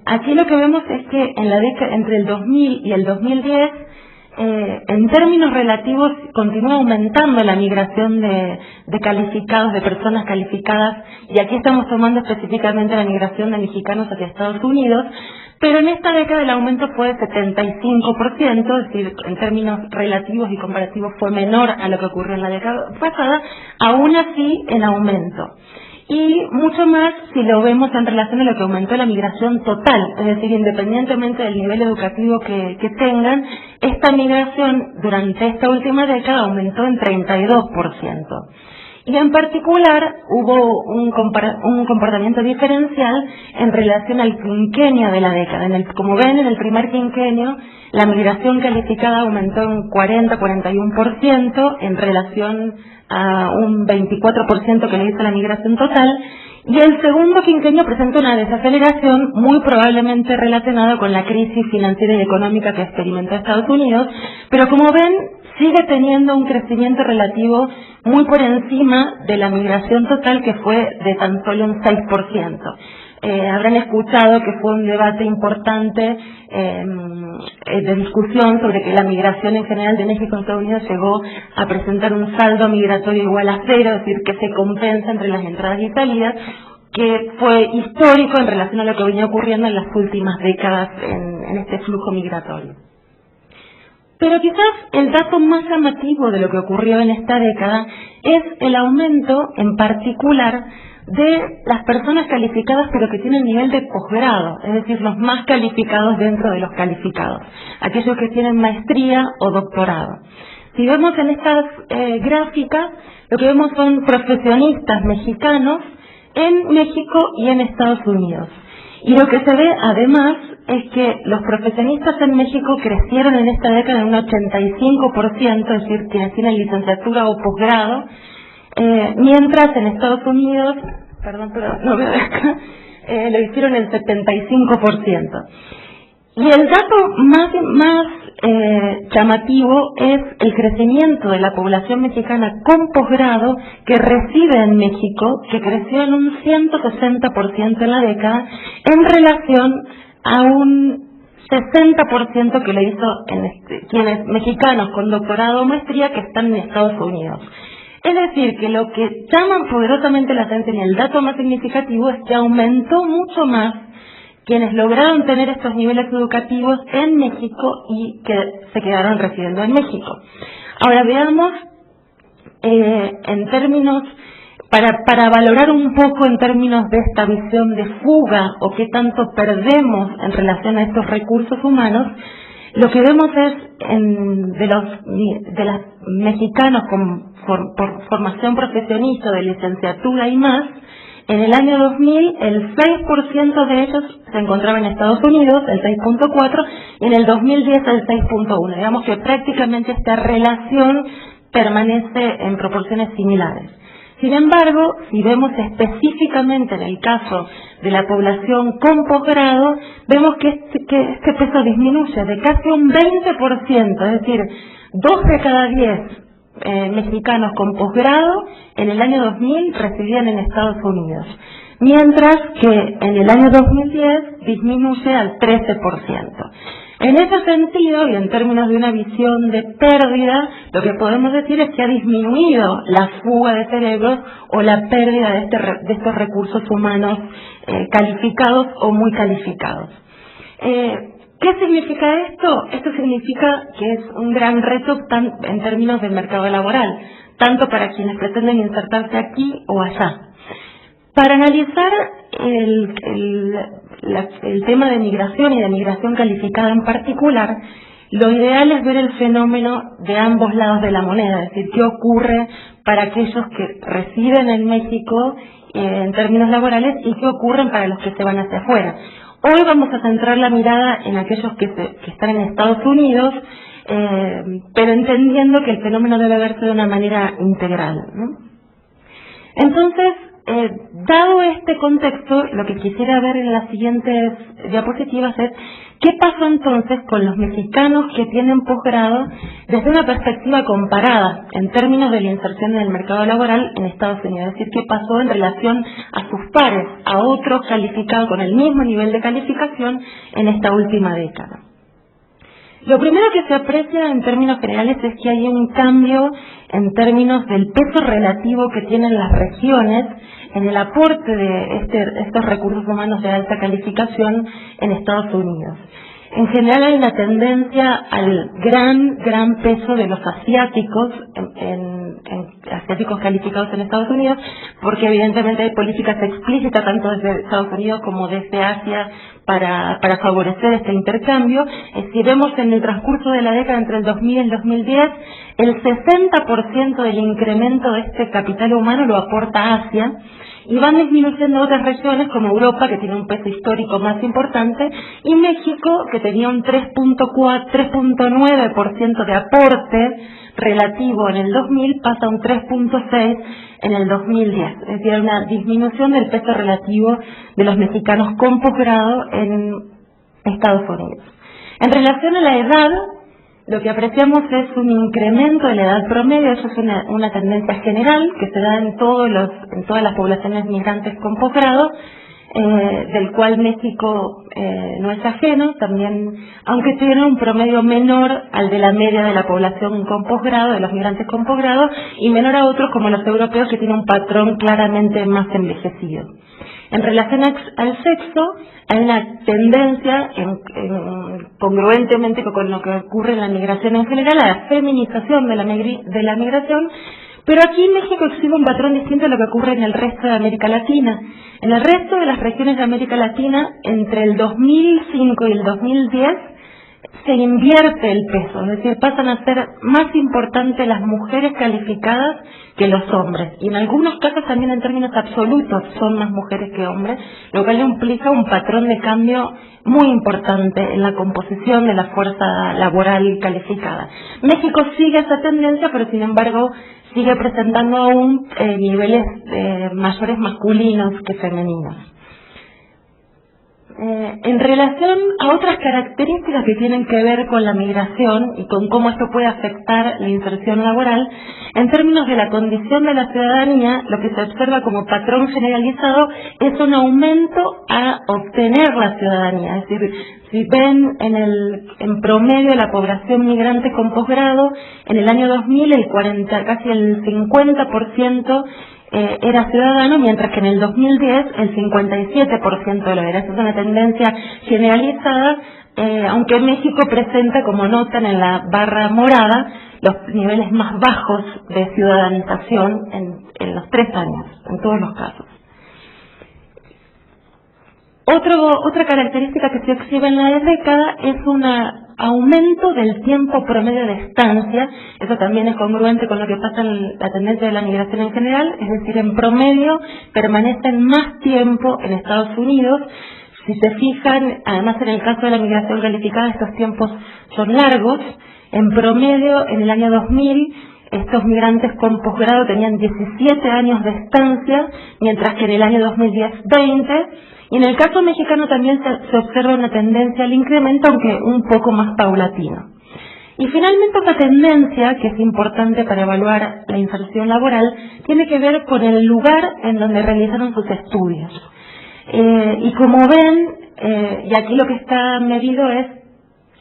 Aquí lo que vemos es que en la década entre el 2000 y el 2010, en términos relativos, continúa aumentando la migración de calificados, de personas calificadas, y aquí estamos tomando específicamente la migración de mexicanos hacia Estados Unidos, pero en esta década el aumento fue de 75%, es decir, en términos relativos y comparativos fue menor a lo que ocurrió en la década pasada, aún así en aumento. Y mucho más si lo vemos en relación a lo que aumentó la migración total, es decir, independientemente del nivel educativo que tengan, esta migración durante esta última década aumentó en 32%. Y en particular hubo un comportamiento diferencial en relación al quinquenio de la década. Como ven, en el primer quinquenio la migración calificada aumentó en 40-41% en relación a un 24% que le hizo la migración total, y el segundo quinquenio presenta una desaceleración muy probablemente relacionada con la crisis financiera y económica que experimentó Estados Unidos, pero como ven, sigue teniendo un crecimiento relativo muy por encima de la migración total, que fue de tan solo un 6%. Habrán escuchado que fue un debate importante de discusión sobre que la migración en general de México a Estados Unidos llegó a presentar un saldo migratorio igual a cero, es decir, que se compensa entre las entradas y salidas, que fue histórico en relación a lo que venía ocurriendo en las últimas décadas en este flujo migratorio. Pero quizás el dato más llamativo de lo que ocurrió en esta década es el aumento, en particular, de las personas calificadas pero que tienen nivel de posgrado, es decir, los más calificados dentro de los calificados, aquellos que tienen maestría o doctorado. Si vemos en estas gráficas, lo que vemos son profesionistas mexicanos en México y en Estados Unidos. Y lo que se ve además es que los profesionistas en México crecieron en esta década en un 85%, es decir, quienes tienen licenciatura o posgrado, mientras en Estados Unidos, perdón, pero no veo de acá, lo hicieron el 75%. Y el dato más llamativo es el crecimiento de la población mexicana con posgrado que reside en México, que creció en un 160% en la década, en relación a un 60% que le hizo quienes mexicanos con doctorado o maestría que están en Estados Unidos. Es decir, que lo que llama poderosamente la atención y el dato más significativo es que aumentó mucho más quienes lograron tener estos niveles educativos en México y que se quedaron residiendo en México. Ahora veamos en términos, para valorar un poco en términos de esta visión de fuga o qué tanto perdemos en relación a estos recursos humanos, lo que vemos es de los mexicanos por formación profesionista, de licenciatura y más, en el año 2000 el 6% de ellos se encontraba en Estados Unidos, el 6.4%, y en el 2010 el 6.1%. Digamos que prácticamente esta relación permanece en proporciones similares. Sin embargo, si vemos específicamente en el caso de la población con posgrado, vemos que este peso disminuye de casi un 20%, es decir, 2 de cada 10 mexicanos con posgrado en el año 2000 residían en Estados Unidos, mientras que en el año 2010 disminuye al 13%. En ese sentido, y en términos de una visión de pérdida, lo que podemos decir es que ha disminuido la fuga de cerebros o la pérdida de estos recursos humanos calificados o muy calificados. ¿Qué significa esto? Esto significa que es un gran reto en términos del mercado laboral, tanto para quienes pretenden insertarse aquí o allá. Para analizar el tema de migración y de migración calificada en particular, lo ideal es ver el fenómeno de ambos lados de la moneda, es decir, qué ocurre para aquellos que residen en México en términos laborales y qué ocurren para los que se van hacia afuera. Hoy vamos a centrar la mirada en aquellos que están en Estados Unidos, pero entendiendo que el fenómeno debe verse de una manera integral, ¿no? Entonces, dado este contexto, lo que quisiera ver en las siguientes diapositivas es qué pasó entonces con los mexicanos que tienen posgrado desde una perspectiva comparada en términos de la inserción en el mercado laboral en Estados Unidos, es decir, qué pasó en relación a sus pares, a otros calificados con el mismo nivel de calificación en esta última década. Lo primero que se aprecia en términos generales es que hay un cambio en términos del peso relativo que tienen las regiones en el aporte de estos recursos humanos de alta calificación en Estados Unidos. En general hay una tendencia al gran peso de los asiáticos, asiáticos calificados en Estados Unidos, porque evidentemente hay políticas explícitas tanto desde Estados Unidos como desde Asia para favorecer este intercambio. Si vemos en el transcurso de la década entre el 2000 y el 2010, el 60% del incremento de este capital humano lo aporta Asia, y van disminuyendo otras regiones como Europa, que tiene un peso histórico más importante, y México, que tenía un 3.9% de aporte relativo en el 2000, pasa a un 3.6% en el 2010. Es decir, hay una disminución del peso relativo de los mexicanos con posgrado en Estados Unidos. En relación a la edad, lo que apreciamos es un incremento de la edad promedio. Eso es una tendencia general que se da en todas las poblaciones migrantes con posgrado, del cual México no es ajeno, también, aunque tiene un promedio menor al de la media de la población con posgrado, de los migrantes con posgrado, y menor a otros como los europeos, que tienen un patrón claramente más envejecido. En relación al sexo, hay una tendencia, congruentemente con lo que ocurre en la migración en general, a la feminización de la migración, pero aquí en México exhibe un patrón distinto a lo que ocurre en el resto de América Latina. En el resto de las regiones de América Latina, entre el 2005 y el 2010, se invierte el peso, es decir, pasan a ser más importantes las mujeres calificadas que los hombres, y en algunos casos también en términos absolutos son más mujeres que hombres, lo cual implica un patrón de cambio muy importante en la composición de la fuerza laboral calificada. México sigue esa tendencia, pero sin embargo sigue presentando aún niveles mayores masculinos que femeninos. En relación a otras características que tienen que ver con la migración y con cómo esto puede afectar la inserción laboral, en términos de la condición de la ciudadanía, lo que se observa como patrón generalizado es un aumento a obtener la ciudadanía. Es decir, si ven en promedio la población migrante con posgrado, en el año 2000 casi el 50% era ciudadano, mientras que en el 2010 el 57% lo era. Esa es una tendencia generalizada, aunque México presenta, como notan en la barra morada, los niveles más bajos de ciudadanización en los 3 años, en todos los casos. Otra característica que se exhibe en la década es un aumento del tiempo promedio de estancia. Eso también es congruente con lo que pasa en la tendencia de la migración en general, es decir, en promedio permanecen más tiempo en Estados Unidos. Si se fijan, además en el caso de la migración calificada, estos tiempos son largos. En promedio, en el año 2000, estos migrantes con posgrado tenían 17 años de estancia, mientras que en el año 2010, 20. Y en el caso mexicano también se observa una tendencia al incremento, aunque un poco más paulatino. Y finalmente otra tendencia que es importante para evaluar la inserción laboral tiene que ver con el lugar en donde realizaron sus estudios. Y como ven, y aquí lo que está medido es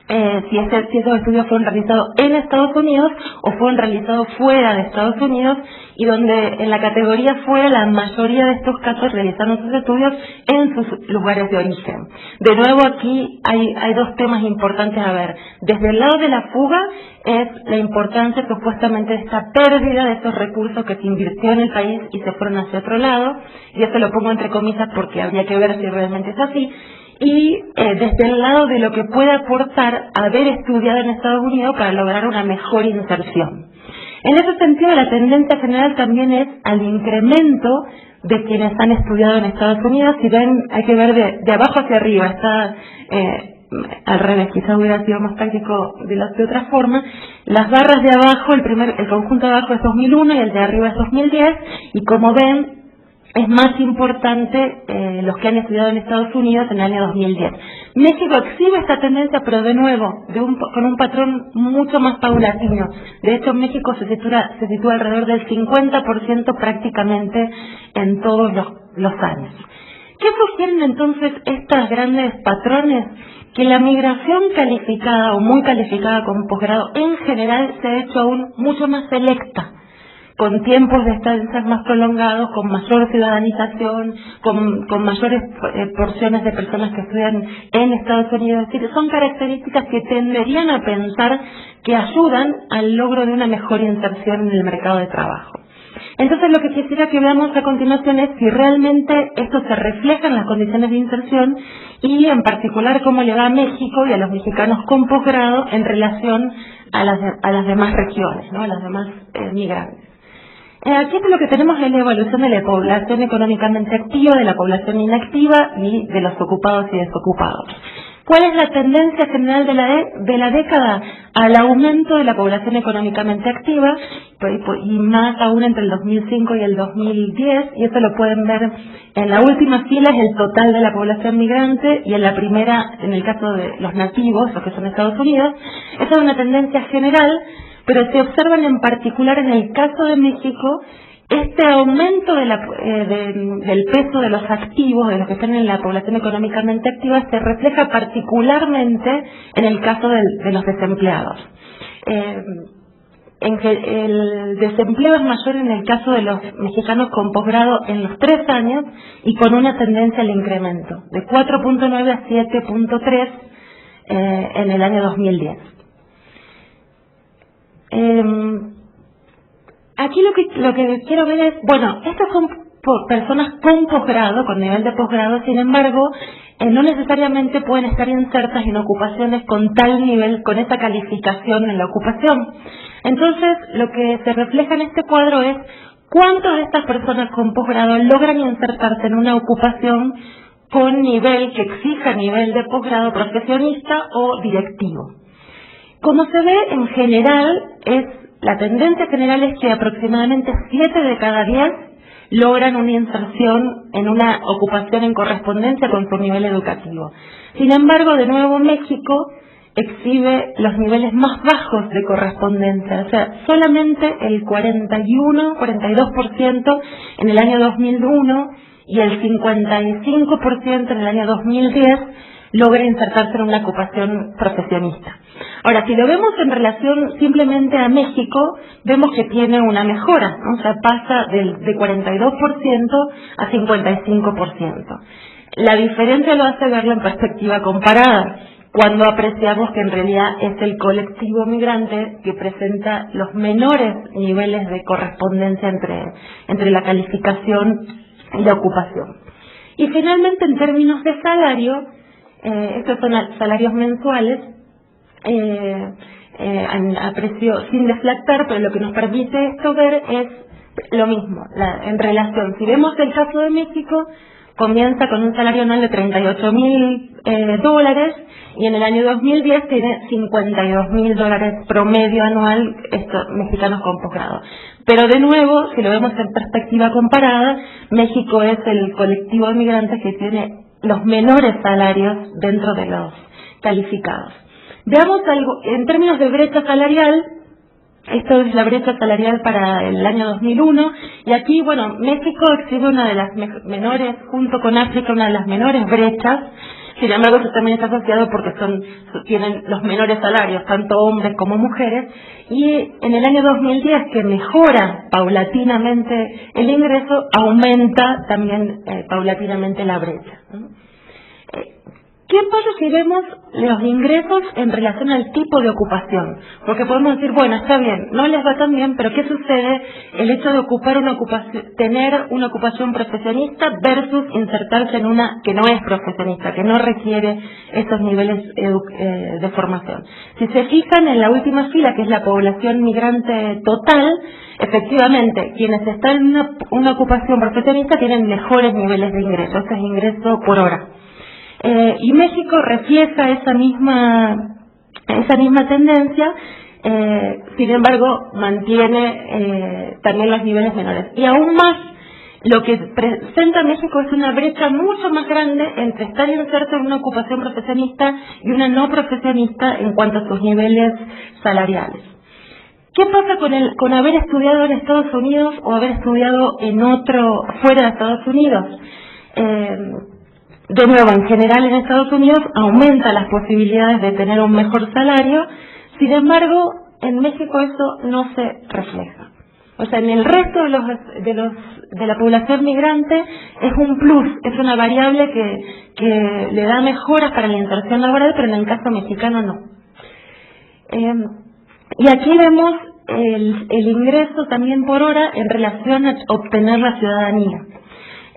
si esos estudios fueron realizados en Estados Unidos o fueron realizados fuera de Estados Unidos, y donde en la categoría fuera la mayoría de estos casos realizaron sus estudios en sus lugares de origen. De nuevo aquí hay 2 temas importantes a ver. Desde el lado de la fuga es la importancia supuestamente de esta pérdida de esos recursos que se invirtió en el país y se fueron hacia otro lado, y eso lo pongo entre comillas porque habría que ver si realmente es así. Y desde el lado de lo que puede aportar haber estudiado en Estados Unidos para lograr una mejor inserción. En ese sentido, la tendencia general también es al incremento de quienes han estudiado en Estados Unidos. Si ven, hay que ver de abajo hacia arriba, está al revés, quizás hubiera sido más práctico de otra forma. Las barras de abajo, el conjunto de abajo es 2001 y el de arriba es 2010, y como ven, es más importante los que han estudiado en Estados Unidos en el año 2010. México exhibe esta tendencia, pero de nuevo, con un patrón mucho más paulatino. De hecho, México se sitúa alrededor del 50% prácticamente en todos los años. ¿Qué sugieren entonces estos grandes patrones? Que la migración calificada o muy calificada con posgrado en general se ha hecho aún mucho más selecta, con tiempos de estancias más prolongados, con mayor ciudadanización, con mayores porciones de personas que estudian en Estados Unidos. Es decir, son características que tenderían a pensar que ayudan al logro de una mejor inserción en el mercado de trabajo. Entonces, lo que quisiera que veamos a continuación es si realmente esto se refleja en las condiciones de inserción y, en particular, cómo le va a México y a los mexicanos con posgrado en relación a las demás regiones, ¿no? A las demás migrantes. Aquí lo que tenemos es la evaluación de la población económicamente activa, de la población inactiva y de los ocupados y desocupados. ¿Cuál es la tendencia general de la década? Al aumento de la población económicamente activa, y más aún entre el 2005 y el 2010, y eso lo pueden ver en la última fila, es el total de la población migrante, y en la primera, en el caso de los nativos, los que son Estados Unidos. Esa es una tendencia general, pero se observan en particular en el caso de México, este aumento del peso de los activos, de los que están en la población económicamente activa, se refleja particularmente en el caso de los desempleados. El desempleo es mayor en el caso de los mexicanos con posgrado en los 3 años y con una tendencia al incremento, de 4.9 a 7.3 en el año 2010. Aquí lo que quiero ver es, bueno, estas son personas con posgrado, con nivel de posgrado, sin embargo, no necesariamente pueden estar insertas en ocupaciones con tal nivel, con esa calificación en la ocupación. Entonces, lo que se refleja en este cuadro es cuántas de estas personas con posgrado logran insertarse en una ocupación con nivel que exija nivel de posgrado profesionista o directivo. Como se ve, en general, la tendencia general es que aproximadamente 7 de cada 10 logran una inserción en una ocupación en correspondencia con su nivel educativo. Sin embargo, de nuevo, México exhibe los niveles más bajos de correspondencia, o sea, solamente el 42% en el año 2001 y el 55% en el año 2010 logra insertarse en una ocupación profesionista. Ahora, si lo vemos en relación simplemente a México, vemos que tiene una mejora, ¿no? O sea, pasa de 42% a 55%. La diferencia lo hace verlo en perspectiva comparada, cuando apreciamos que en realidad es el colectivo migrante que presenta los menores niveles de correspondencia entre la calificación y la ocupación. Y finalmente, en términos de salario, estos son salarios mensuales, a precio sin deflactar, pero lo que nos permite esto ver es lo mismo, en relación. Si vemos el caso de México, comienza con un salario anual de $38,000 y en el año 2010 tiene $52,000 promedio anual mexicanos con posgrado. Pero de nuevo, si lo vemos en perspectiva comparada, México es el colectivo de migrantes que tiene los menores salarios dentro de los calificados. Veamos algo, en términos de brecha salarial, esto es la brecha salarial para el año 2001, y aquí, bueno, México exhibe una de las menores, junto con África, una de las menores brechas. Sin embargo, eso también está asociado porque tienen los menores salarios, tanto hombres como mujeres, y en el año 2010, que mejora paulatinamente el ingreso, aumenta también paulatinamente la brecha, ¿no? ¿Qué pasa si vemos los ingresos en relación al tipo de ocupación? Porque podemos decir, bueno, está bien, no les va tan bien, pero ¿qué sucede el hecho de tener una ocupación profesionista versus insertarse en una que no es profesionista, que no requiere estos niveles de formación? Si se fijan en la última fila, que es la población migrante total, efectivamente, quienes están en una ocupación profesionista tienen mejores niveles de ingreso, este es ingreso por hora. Y México refleja esa misma tendencia, sin embargo mantiene también los niveles menores. Y aún más, lo que presenta México es una brecha mucho más grande entre estar inserto en una ocupación profesionista y una no profesionista en cuanto a sus niveles salariales. ¿Qué pasa con haber estudiado en Estados Unidos o haber estudiado fuera de Estados Unidos? De nuevo, en general en Estados Unidos aumenta las posibilidades de tener un mejor salario, sin embargo, en México eso no se refleja. O sea, en el resto de la población migrante es un plus, es una variable que le da mejoras para la inserción laboral, pero en el caso mexicano no. Y aquí vemos el ingreso también por hora en relación a obtener la ciudadanía.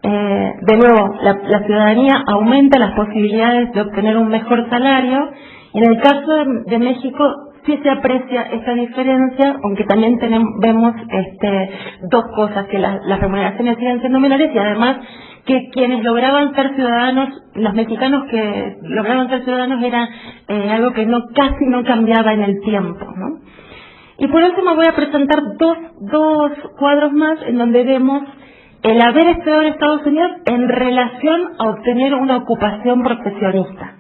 De nuevo, la ciudadanía aumenta las posibilidades de obtener un mejor salario, y en el caso de México sí se aprecia esta diferencia, aunque también vemos dos cosas, que las remuneraciones siguen siendo menores y además que quienes lograban ser ciudadanos, los mexicanos que lograban ser ciudadanos, era algo que casi no cambiaba en el tiempo, ¿no? Y por último voy a presentar dos cuadros más en donde vemos el haber estudiado en Estados Unidos en relación a obtener una ocupación profesionista.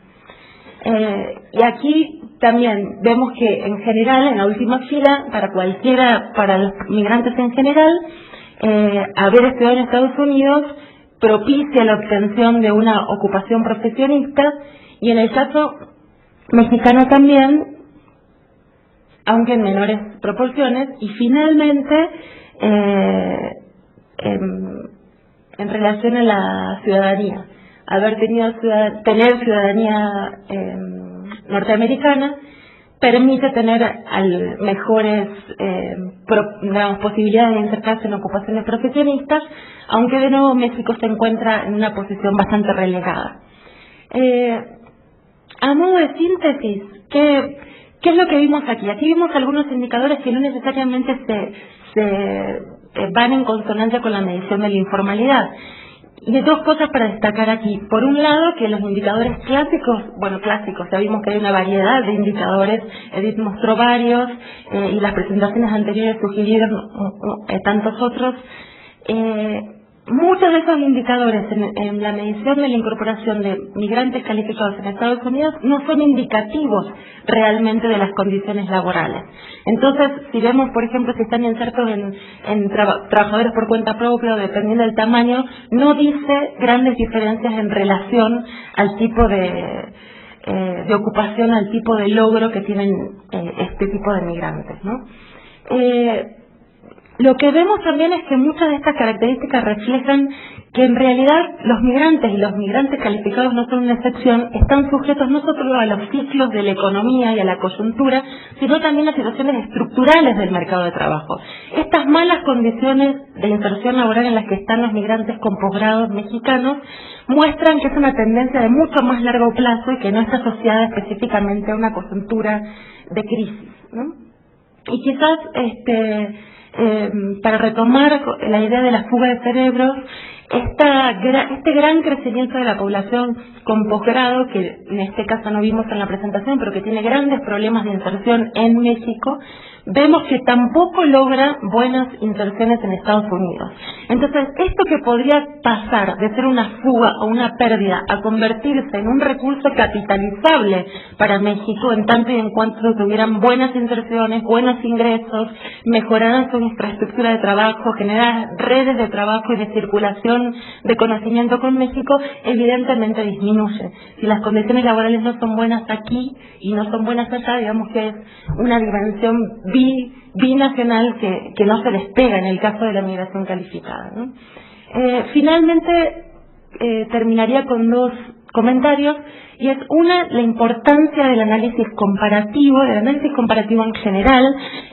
Y aquí también vemos que en general, en la última fila, para los migrantes en general, haber estudiado en Estados Unidos propicia la obtención de una ocupación profesionista, y en el caso mexicano también, aunque en menores proporciones. Y finalmente, en relación a la ciudadanía, tener ciudadanía norteamericana permite tener mejores posibilidades de insertarse en ocupaciones profesionistas, aunque de nuevo México se encuentra en una posición bastante relegada. A modo de síntesis, ¿qué es lo que vimos aquí? Aquí vimos algunos indicadores que no necesariamente se van en consonancia con la medición de la informalidad. Y hay dos cosas para destacar aquí. Por un lado, que los indicadores clásicos, ya vimos que hay una variedad de indicadores, Edith mostró varios, y las presentaciones anteriores sugirieron tantos otros. Muchos de esos indicadores en la medición de la incorporación de migrantes calificados en Estados Unidos no son indicativos realmente de las condiciones laborales. Entonces, si vemos, por ejemplo, si están insertos en trabajadores por cuenta propia, dependiendo del tamaño, no dice grandes diferencias en relación al tipo de ocupación, al tipo de logro que tienen este tipo de migrantes, ¿no? Lo que vemos también es que muchas de estas características reflejan que en realidad los migrantes y los migrantes calificados no son una excepción, están sujetos no solo a los ciclos de la economía y a la coyuntura, sino también a situaciones estructurales del mercado de trabajo. Estas malas condiciones de inserción laboral en las que están los migrantes con posgrados mexicanos muestran que es una tendencia de mucho más largo plazo y que no está asociada específicamente a una coyuntura de crisis, ¿no? Y quizás para retomar la idea de la fuga de cerebros, este gran crecimiento de la población con posgrado, que en este caso no vimos en la presentación, pero que tiene grandes problemas de inserción en México, vemos que tampoco logra buenas inserciones en Estados Unidos. Entonces, esto que podría pasar de ser una fuga o una pérdida a convertirse en un recurso capitalizable para México, en tanto y en cuanto tuvieran buenas inserciones, buenos ingresos, mejoraran su infraestructura de trabajo, generar redes de trabajo y de circulación de conocimiento con México, evidentemente disminuye. Si las condiciones laborales no son buenas aquí y no son buenas allá, digamos que es una dimensión binacional que no se despega en el caso de la migración calificada, ¿no? Finalmente, terminaría con dos comentarios, y es la importancia del análisis comparativo en general,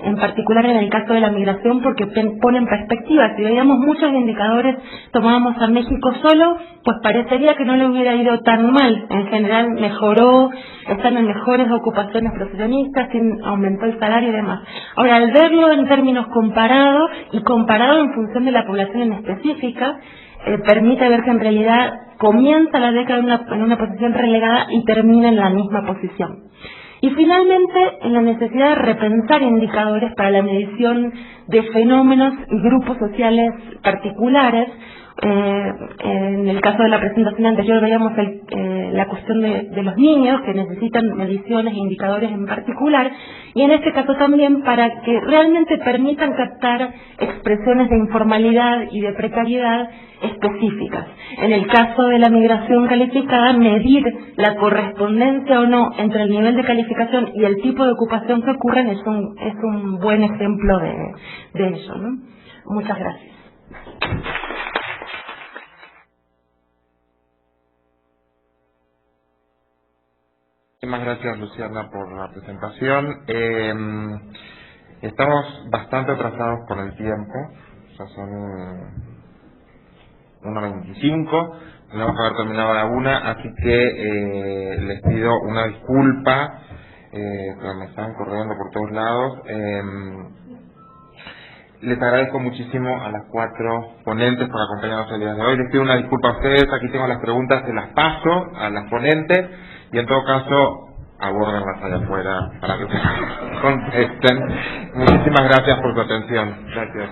en particular en el caso de la migración, porque pone en perspectiva. Si veíamos muchos indicadores, tomábamos a México solo, pues parecería que no le hubiera ido tan mal. En general mejoró, están en mejores ocupaciones profesionistas, aumentó el salario y demás. Ahora, al verlo en términos comparados y comparado en función de la población en específica, permite ver que en realidad comienza la década en una posición relegada y termina en la misma posición. Y finalmente, en la necesidad de repensar indicadores para la medición de fenómenos y grupos sociales particulares. En el caso de la presentación anterior veíamos la cuestión de los niños que necesitan mediciones e indicadores en particular, y en este caso también para que realmente permitan captar expresiones de informalidad y de precariedad específicas. En el caso de la migración calificada, medir la correspondencia o no entre el nivel de calificación y el tipo de ocupación que ocurren es un buen ejemplo de ello, ¿no? Muchas gracias. Muchas gracias, Luciana, por la presentación. Estamos bastante atrasados con el tiempo, ya son 1:25, tenemos que haber terminado a la 1, así que les pido una disculpa, que me están corriendo por todos lados. Les agradezco muchísimo a las 4 ponentes por acompañarnos el día de hoy. Les pido una disculpa a ustedes, aquí tengo las preguntas, se las paso a las ponentes y en todo caso abórdenlas allá afuera para que contesten. Muchísimas gracias por su atención. Gracias.